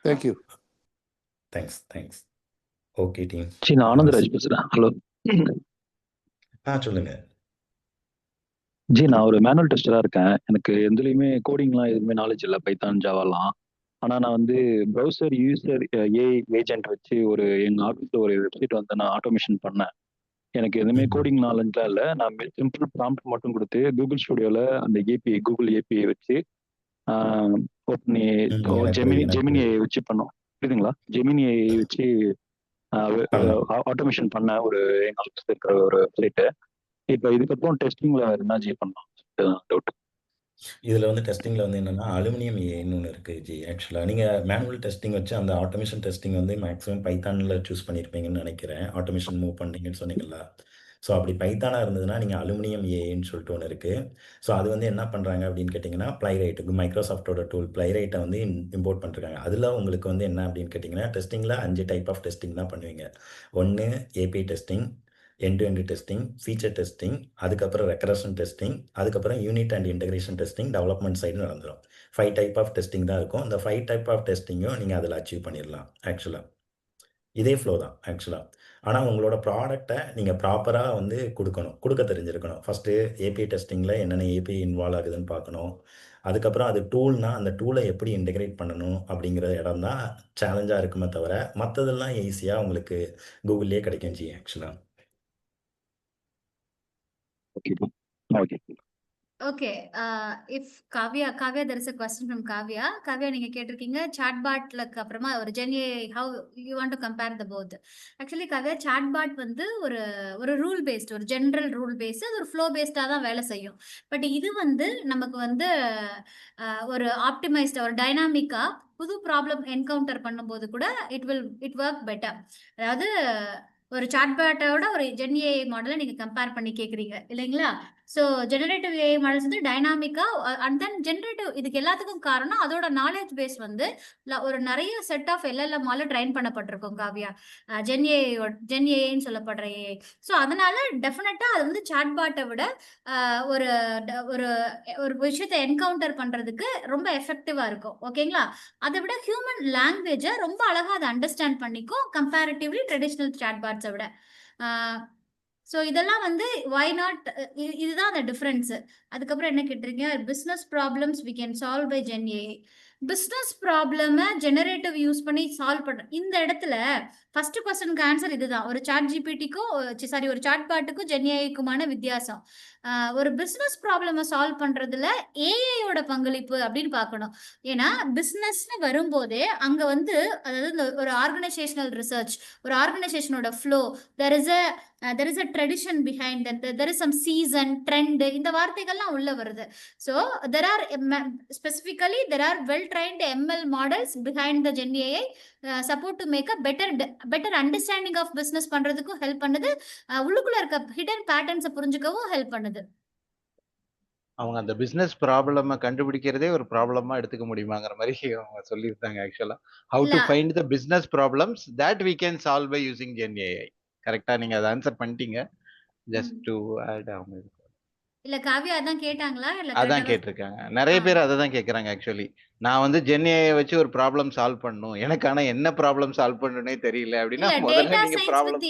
thank you. Thanks. Okay team. நான் ஆனந்தராஜ் பேசுறேன். ஹலோ சொல்லுங்க. நான் ஒரு மேனுவல் டெஸ்டரா இருக்கேன். எனக்கு எதுலையுமே கோடிங்லாம் எதுவுமே நாலேஜ் இல்லை, பைத்தான் ஜாவாலாம். ஆனா நான் வந்து ப்ரௌசர் யூசர் ஏஐ ஏஜென்ட் வச்சு எங்க ஆஃபீஸ்ல ஒரு வெப்சைட் வந்து நான் ஆட்டோமேஷன் பண்ணேன். எனக்கு எதுவுமே கோடிங் நாலேஜ்லாம் இல்லை. நான் சிம்பிள் ப்ராம்ப்ட் மட்டும் கொடுத்து கூகுள் ஸ்டுடியோல அந்த ஏபிஐ கூகுள் ஏபிஐ வச்சு ஜெமினி ஏஐ வச்சு பண்ணோம். புரியுதுங்களா? ஜெமினி ஏஐ வச்சு ஆட்டோமேஷன் பண்ண எங்க ஆஃபீஸ்ல இருக்கிற ஒரு வெப்சைட்டு. இப்போ இதுக்கப்புறம் டெஸ்டிங்ல என்ன பண்ணலாம் டவுட். இதில் வந்து டெஸ்டிங்கில் வந்து என்னென்னா அலுமினியம் ஏன்னு ஒன்று இருக்குது ஜி. ஆக்சுவலாக நீங்கள் மேனுவல் டெஸ்டிங் வச்சு அந்த ஆட்டோமேஷன் டெஸ்டிங் வந்து மேக்ஸிமம் பைத்தானில் சூஸ் பண்ணியிருப்பீங்கன்னு நினைக்கிறேன். ஆட்டோமேஷன் மூவ் பண்ணீங்கன்னு சொன்னீங்களா? ஸோ அப்படி பைத்தானாக இருந்ததுன்னா நீங்கள் அலுமினியம் ஏன்னு சொல்லிட்டு ஒன்று இருக்குது. ஸோ அது வந்து என்ன பண்ணுறாங்க அப்படின்னு கேட்டிங்கன்னா ப்ளைரைட், மைக்ரோசாஃப்டோட டூல் ப்ளைரைட்டை வந்து இம்போர்ட் பண்ணிருக்காங்க. அதில் உங்களுக்கு வந்து என்ன அப்படின்னு கேட்டிங்கன்னா டெஸ்டிங்கில் 5 டைப் ஆஃப் டெஸ்டிங் தான் பண்ணுவீங்க. 1 API testing, end to end testing, feature testing, அதுக்கப்புறம் ரெக்ரஷன் டெஸ்டிங், அதுக்கப்புறம் unit and integration testing, development side நடந்துடும். 5 டைப் ஆஃப் டெஸ்டிங் தான் இருக்கும். இந்த 5 டைப் ஆஃப் டெஸ்டிங்கும் நீங்கள் அதில் அச்சீவ் பண்ணிடலாம் ஆக்சுவலாக. இதே ஃப்ளோ தான் ஆக்சுவலாக. ஆனால் உங்களோட ப்ராடக்டை நீங்கள் ப்ராப்பராக வந்து கொடுக்க தெரிஞ்சிருக்கணும். ஃபஸ்ட்டு ஏபிஐ டெஸ்டிங்கில் என்னென்ன ஏபிஐ இன்வால்வ் ஆகுதுன்னு பார்க்கணும். அதுக்கப்புறம் அது டூல்னால் அந்த டூலை எப்படி இன்டகிரேட் பண்ணணும் அப்படிங்கிற இடம் தான் சேலஞ்சாக இருக்குமே தவிர மற்றதெல்லாம் ஈஸியாக உங்களுக்கு கூகுள்லேயே கிடைக்கும் ஜி ஆக்சுவலாக. Okay. If Kavya, there is a question from Kavya. நீங்க கேட்டிருக்கீங்க சாட்பாட்லக்கு அப்புறமா ஒரு ஜென்ஏ how you want to compare the both. Actually Kavya, chatbot வந்து ஒரு ரூல் பேஸ்ட், ஒரு ஜெனரல் ரூல் பேஸ்ட், அது ஒரு ஃப்ளோ பேஸ்டா தான் வேலை செய்யும். பட் இது வந்து நமக்கு வந்து ஒரு ஆப்டிமைஸ்டா, ஒரு டைனாமிக்கா புது ப்ராப்ளம் என்கவுண்டர் பண்ணும்போது கூட இட் ஒர்க் பெட்டர். அதாவது ஒரு சாட்பாட்டோட ஒரு ஜென்ஏ மாடலை நீங்க கம்பேர் பண்ணி கேக்குறீங்க இல்லைங்களா? ஸோ ஜெனரேட்டிவ் ஏஐ மாடல்ஸ் வந்து டைனாமிக்கா அண்ட் தென் ஜெனரேட்டிவ், இதுக்கு எல்லாத்துக்கும் காரணம் அதோட நாலேஜ் பேஸ் வந்து ஒரு நிறைய செட் ஆஃப் எல்எல்எம்மால ட்ரைன் பண்ணப்பட்டிருக்கும் காவ்யா, ஜென்ஏன்னு சொல்லப்படுற ஏஐ. ஸோ அதனால டெஃபினட்டா அது வந்து சாட்பாட்டை விட ஒரு ஒரு விஷயத்தை என்கவுண்டர் பண்றதுக்கு ரொம்ப எஃபெக்டிவா இருக்கும். ஓகேங்களா? அதை விட ஹியூமன் லாங்குவேஜை ரொம்ப அழகா அதை அண்டர்ஸ்டாண்ட் பண்ணிக்கும் கம்பேரிட்டிவ்லி ட்ரெடிஷ்னல் சாட்பாட்ஸை விட. ஸோ இதெல்லாம் வந்து வை நாட், இதுதான் அந்த டிஃப்ரென்ஸு. அதுக்கப்புறம் என்ன கேட்டிருக்கீங்க? Business problems we can solve by GenAI. Business ப்ராப்ளமை ஜெனரேட்டிவ் யூஸ் பண்ணி சால்வ் பண்ற இந்த இடத்துல ஃபர்ஸ்ட் கொஸ்டனுக்கு ஆன்சர் இதுதான். ஒரு சாட் ஜிபிடிக்கும் ஒரு சாட் பாட்டுக்கும் ஜென்ஏஐக்குமான வித்தியாசம். ஒரு பிஸ்னஸ் ப்ராப்ளமை சால்வ் பண்றதுல ஏஐயோட பங்களிப்பு அப்படின்னு பார்க்கணும். ஏன்னா பிஸ்னஸ்னு வரும்போதே அங்க வந்து அதாவது ஒரு ஆர்கனைசேஷனல் ரிசர்ச், ஒரு ஆர்கனைசேஷனோட flow, there is a tradition behind that, there is some season trend, இந்த வார்த்தைகள்லாம் உள்ள வருது. So there are specifically well trained ML models behind the Gen AI support to make a better understanding of business பண்றதுக்கும் help பண்ணுது. உள்ளுக்குள்ள இருக்க hidden பேட்டர்ன்ஸை புரிஞ்சுக்கவும் help பண்ணுது. அவங்க அந்த பிசினஸ் ப்ராப்ளம கண்டுபிடிக்கிறதே ஒரு ப்ராப்ளமா எடுத்துக்க முடியுமாங்கிற மாதிரி அவங்க சொல்லியிருந்தாங்க ஆக்சுவலா. How to find the business problems that we can solve by using Gen AI. கரெக்டா நீங்க அதை ஆன்சர் பண்ணிட்டீங்க. ஜஸ்ட் டு ஆட் அவங்க இல்ல காவ்யா அதான் கேட்டாங்களா? இல்ல அதான் கேட்டிருக்காங்க. நிறைய பேர் அதை தான் கேட்கறாங்க ஆக்சுவலி. நான் வந்து Gen AI வச்சு ஒரு ப்ராப்ளம் சால்வ் பண்ணணும், எனக்கு ஆனா என்ன ப்ராப்ளம் சால்வ் பண்ணணும்னே தெரியல அப்படின்னா முதல்ல நீங்க ப்ராப்ளம்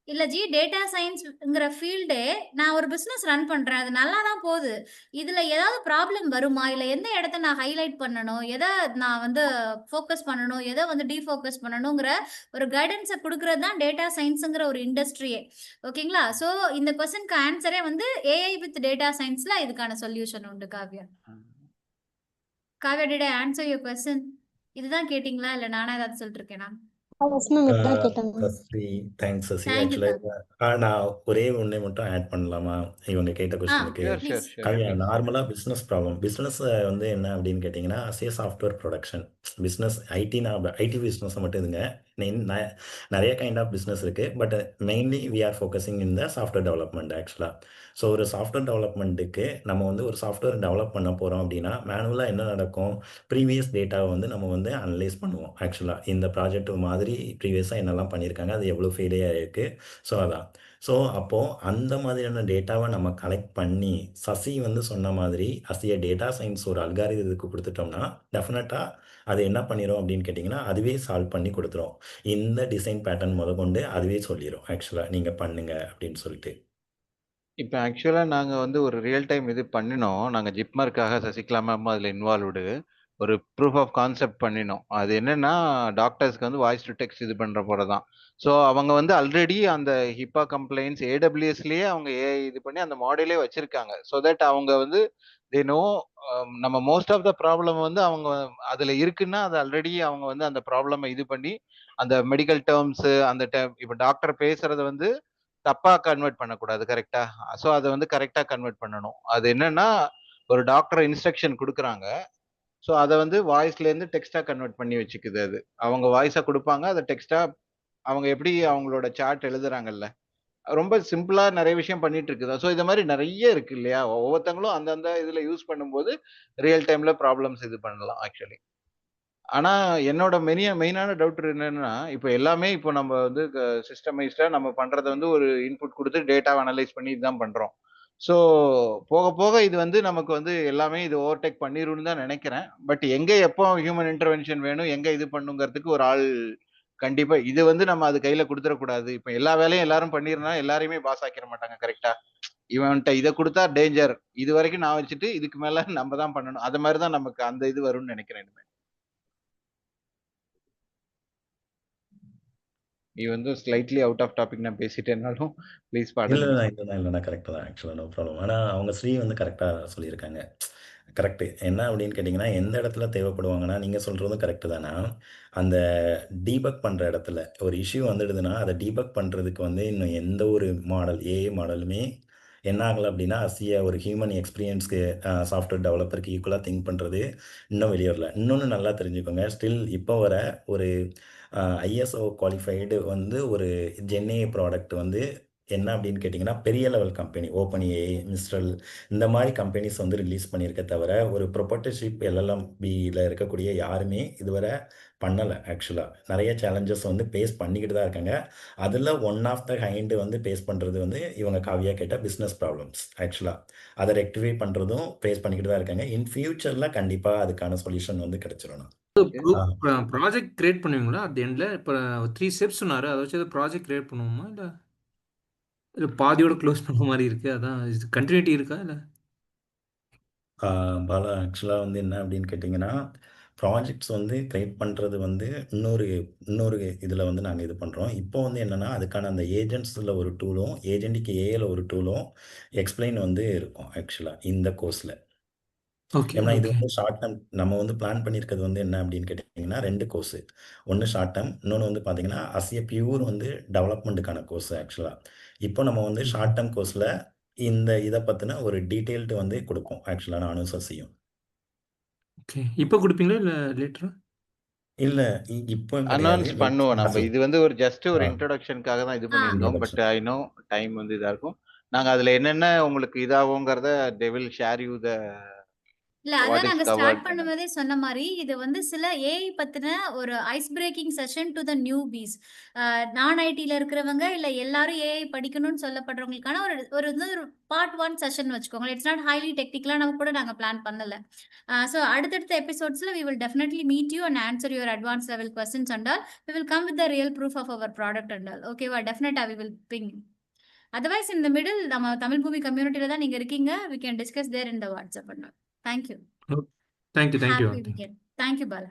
இல்ல ஜி, டேட்டா சயின்ஸ்ங்கிற ஃபீல்டே நான் ஒரு பிசினஸ் ரன் பண்றேன், அது நல்லா தான் போகுது. இதுல ஏதாவது ப்ராப்ளம் வருமா, இல்ல எந்த இடத்த நான் ஹைலைட் பண்ணணும், எதை நான் வந்து ஃபோக்கஸ் பண்ணணும், எதை வந்து டீஃபோக்கஸ் பண்ணணுங்கிற ஒரு கைடன்ஸை கொடுக்கறது தான் டேட்டா சயின்ஸுங்கிற ஒரு இண்டஸ்ட்ரியே. ஓகேங்களா? ஸோ இந்த கொஸ்டினுக்கு ஆன்சரே வந்து ஏஐ வித் டேட்டா சயின்ஸ்ல இதுக்கான சொல்யூஷன் உண்டு. Kavya, did I answer your question? இதுதான் கேட்டீங்களா இல்ல நானா ஏதாவது சொல்லிட்டு இருக்கேனா? தேங்க்ஸ் சசி. ஆக்சுவலாக நான் ஒரே ஒன்றை மட்டும் ஆட் பண்ணலாமா இவங்க கேட்ட கொஸ்டினுக்கு? நார்மலாக பிஸ்னஸ் வந்து என்ன அப்படின்னு கேட்டிங்கன்னா software production business, IT business மட்டும் இதுங்க நிறைய கைண்ட் ஆஃப் பிஸ்னஸ் இருக்குது. But mainly we are focusing in the software development ஆக்சுவலாக. ஸோ ஒரு சாஃப்ட்வேர் டெவலப்மெண்ட்டுக்கு நம்ம வந்து ஒரு சாஃப்ட்வேர் டெவலப் பண்ண போகிறோம் அப்படின்னா மேனுவலாக என்ன நடக்கும், ப்ரீவியஸ் டேட்டாவை வந்து நம்ம வந்து அனலைஸ் பண்ணுவோம். ஆக்சுவலாக இந்த ப்ராஜெக்ட் மாதிரி ப்ரீவியஸாக என்னெல்லாம் பண்ணியிருக்காங்க, அது எவ்வளோ ஃபெயிலியர் இருக்குது. ஸோ அதான். ஸோ அப்போது அந்த மாதிரியான டேட்டாவை நம்ம கலெக்ட் பண்ணி சசி வந்து சொன்ன மாதிரி அசிய டேட்டா சயின்ஸ் ஒரு அல்காரிதத்துக்கு கொடுத்துட்டோம்னா டெஃபினட்டாக அது என்ன பண்ணிடும் அப்படின்னு கேட்டிங்கன்னா அதுவே சால்வ் பண்ணி கொடுத்துரும். இந்த டிசைன் பேட்டர்ன் கொண்டு அதுவே சொல்லிடும் ஆக்சுவலாக நீங்கள் பண்ணுங்க அப்படின்னு சொல்லிட்டு. இப்போ ஆக்சுவலாக நாங்கள் வந்து ஒரு ரியல் டைம் இது பண்ணினோம். நாங்கள் ஜிப்மருக்காக சசிகலா மேம் அதில் இன்வால்வ்டு ஒரு ப்ரூஃப் ஆஃப் கான்செப்ட் பண்ணினோம். அது என்னன்னா டாக்டர்ஸ்க்கு வந்து வாய்ஸ் டு டெக்ஸ்ட் இது பண்ணுற போல தான். ஸோ அவங்க வந்து ஆல்ரெடி அந்த ஹிப்பா கம்ப்ளைண்ட்ஸ் ஏடபிள்யூஎஸ்லேயே அவங்க ஏஐ இது பண்ணி அந்த மாடலே வச்சிருக்காங்க. ஸோ தட் அவங்க வந்து தே நோ நம்ம மோஸ்ட் ஆஃப் த ப்ராப்ளம் வந்து அவங்க அதில் இருக்குன்னா அது ஆல்ரெடி அவங்க வந்து அந்த ப்ராப்ளமை இது பண்ணி அந்த மெடிக்கல் டேர்ம்ஸு அந்த இப்போ டாக்டர் பேசுறத வந்து தப்பா கன்வெர்ட் பண்ணக்கூடாது. கரெக்டா? ஸோ அதை வந்து கரெக்டா கன்வெர்ட் பண்ணணும். அது என்னன்னா ஒரு டாக்டர் இன்ஸ்ட்ரக்ஷன் கொடுக்குறாங்க. ஸோ அதை வந்து வாய்ஸ்ல இருந்து டெக்ஸ்டா கன்வெர்ட் பண்ணி வச்சுக்குது. அது அவங்க வாய்ஸா கொடுப்பாங்க, அதை டெக்ஸ்டா அவங்க எப்படி அவங்களோட சார்ட் எழுதுறாங்கல்ல, ரொம்ப சிம்பிளா நிறைய விஷயம் பண்ணிட்டு இருக்குது. ஸோ இந்த மாதிரி நிறைய இருக்கு இல்லையா? ஒவ்வொருத்தங்களும் அந்தந்த இதுல யூஸ் பண்ணும்போது ரியல் டைம்ல ப்ராப்ளம்ஸ் இது பண்ணலாம் ஆக்சுவலி. ஆனா என்னோட மெயினான டவுட் என்னன்னா, இப்போ எல்லாமே இப்போ நம்ம வந்து சிஸ்டமைஸ்டா நம்ம பண்றத வந்து ஒரு இன்புட் கொடுத்து டேட்டாவை அனலைஸ் பண்ணி இதுதான் பண்றோம். ஸோ போக போக இது வந்து நமக்கு வந்து எல்லாமே இது ஓவர்டேக் பண்ணிரும்னு தான் நினைக்கிறேன். பட் எங்க எப்போ ஹியூமன் இன்டர்வென்ஷன் வேணும், எங்க இது பண்ணுங்கிறதுக்கு ஒரு ஆள் கண்டிப்பா இது வந்து நம்ம அது கையில கொடுத்துடக்கூடாது. இப்போ எல்லா வேலையும் எல்லாரும் பண்ணிருந்தா எல்லாரையுமே பாஸ் ஆக்கிட மாட்டாங்க. கரெக்டா? இவன்கிட்ட இதை கொடுத்தா டேஞ்சர், இது வரைக்கும் நான் வச்சுட்டு இதுக்கு மேல நம்ம தான் பண்ணணும். அது மாதிரி தான் நமக்கு அந்த இது வரும்னு நினைக்கிறேன். இனிமே இது வந்து ஸ்லைட்லி அவுட் ஆஃப் டாபிக் நான் பேசிட்டேனாலும் ப்ளீஸ் பாருங்க. இல்லைண்ணா கரெக்டாக தான் ஆக்சுவலாக, நோ ப்ராப்ளம். ஆனால் அவங்க ஸ்ரீ வந்து கரெக்டாக சொல்லியிருக்காங்க. கரெக்டு. என்ன அப்படின்னு கேட்டிங்கன்னா எந்த இடத்துல தேவைப்படுவாங்கன்னா நீங்கள் சொல்கிறதும் கரெக்டு தானே. அந்த டீபக் பண்ணுற இடத்துல ஒரு இஷ்யூ வந்துடுதுன்னா அதை டீபக் பண்ணுறதுக்கு வந்து இன்னும் எந்த ஒரு மாடல் ஏஐ மாடலுமே என்ன ஆகலை அப்படின்னா அசிய ஒரு ஹியூமன் எக்ஸ்பீரியன்ஸ்க்கு சாஃப்ட்வேர் டெவலப்பருக்கு ஈக்குவலாக திங்க் பண்ணுறது இன்னும் வெளியே வரல. இன்னொன்று நல்லா தெரிஞ்சுக்கோங்க, ஸ்டில் இப்போ வர ஒரு ஐஎஸ்ஓ குவாலிஃபைடு வந்து ஒரு ஜென்ஏ ப்ராடக்ட் வந்து என்ன அப்படின்னு கேட்டிங்கன்னா பெரிய லெவல் கம்பெனி ஓப்பன்ஏஐ, மிஸ்ட்ரல் இந்த மாதிரி கம்பெனிஸ் வந்து ரிலீஸ் பண்ணியிருக்க தவிர ஒரு ப்ரொபோட்டர்ஷிப் எல்எல்எம்பியில் இருக்கக்கூடிய யாருமே இதுவரை பண்ணலை. ஆக்சுவலாக நிறைய சேலஞ்சஸ் வந்து பேஸ் பண்ணிக்கிட்டு தான் இருக்காங்க. அதில் ஒன் ஆஃப் த ஹைண்டு வந்து பேஸ் பண்ணுறது வந்து இவங்க காவியா கேட்ட பிஸ்னஸ் ப்ராப்ளம்ஸ். ஆக்சுவலாக அதை ரெக்டிஃபை பண்ணுறதும் பேஸ் பண்ணிக்கிட்டு தான் இருக்காங்க. இன் ஃபியூச்சரில் கண்டிப்பாக அதுக்கான சொல்யூஷன் வந்து கிடைச்சிடணும். ப்ராஜெக்ட் கிரியேட் பண்ணுவீங்களா at the endல? இப்போ 3 ஸ்டெப்ஸ் சொன்னாரு, அதை வச்சு ப்ராஜெக்ட் கிரியேட் பண்ணுவோமா, இல்லை இல்லை பாதியோட க்ளோஸ் பண்ண மாதிரி இருக்கு? அதான் இது கண்டினியூட்டி இருக்கா இல்லை? பாலா ஆக்சுவலாக வந்து என்ன அப்படின்னு கேட்டிங்கன்னா ப்ராஜெக்ட்ஸ் வந்து கிரியேட் பண்ணுறது வந்து இன்னொரு இதில் வந்து நாங்கள் இது பண்ணுறோம். இப்போ வந்து என்னென்னா அதுக்கான அந்த ஏஜென்ட்ஸில் ஒரு டூலும் ஏஜென்ட்டுக்கு ஏஏல ஒரு டூலும் எக்ஸ்பிளைன் வந்து இருக்கும் ஆக்சுவலாக இந்த கோர்ஸில். ஓகே ஏன்னா இது ஓகே வந்து ஷார்ட் டேர்ம் நம்ம வந்து பிளான் பண்ணியிருக்கிறது வந்து என்ன அப்படின்னு கேட்டிங்கன்னா 2 கோர்ஸு. ஒன்று ஷார்ட் டேர்ம், இன்னொன்று வந்து பார்த்தீங்கன்னா அசிய பியூர் வந்து டெவலப்மெண்ட்டுக்கான கோர்ஸ் ஆக்சுவலாக. இப்போ நம்ம வந்து ஷார்ட் டேர்ம் கோர்ஸில் இந்த இதை பற்றின ஒரு டீட்டெயில்டு வந்து கொடுப்போம் ஆக்சுவலாக நானும் சசியும். ஓகே. இப்போ கொடுப்பீங்களா இல்லை லேட்டரா? இல்லை இப்போ அனௌன்ஸ் கிடையாது. பண்ணுவோம் நம்ம. இது வந்து ஒரு ஜஸ்ட் ஒரு ஆ. இன்ட்ரோடக்ஷனுக்காக தான் இது ஆ. பண்ணியிருந்தோம். பட் ஐ நோ டைம் வந்து இதா இருக்கும். நாங்க அதுல என்னென்ன உங்களுக்கு இதாகுங்கிறத they will share you the இல்ல what அதான் is நாங்க covered. ஸ்டார்ட் பண்ணும்போதே சொன்ன மாதிரி இது வந்து சில ஏஐ பத்தின ஒரு ice breaking session to the newbies. நான் ஐடில இருக்கிறவங்க இல்ல எல்லாரும் ஏஐ படிக்கணும்னு சொல்லப்படுறவங்களுக்கான ஒரு ஒரு வந்து ஒரு பார்ட் 1 செஷன் வச்சுக்கோங்க. இட்ஸ் நாட் ஹைலி டெக்னிக்கலா நம்ம கூட நாங்க பிளான் பண்ணல. ஸோ அடுத்தடுத்த எபிசோட்ஸ்ல we will definitely meet you and answer your advanced level questions and all. We will come with the real proof of our product and all. ஓகேவா? டெஃபினட்டா we will ping. Otherwise இந்த middle நம்ம தமிழ் பூமி கம்யூனிட்டில தான் நீங்க இருக்கீங்க. We can discuss there in the WhatsApp and all. Thank you. Thank you Happy weekend. Thank you, Bala.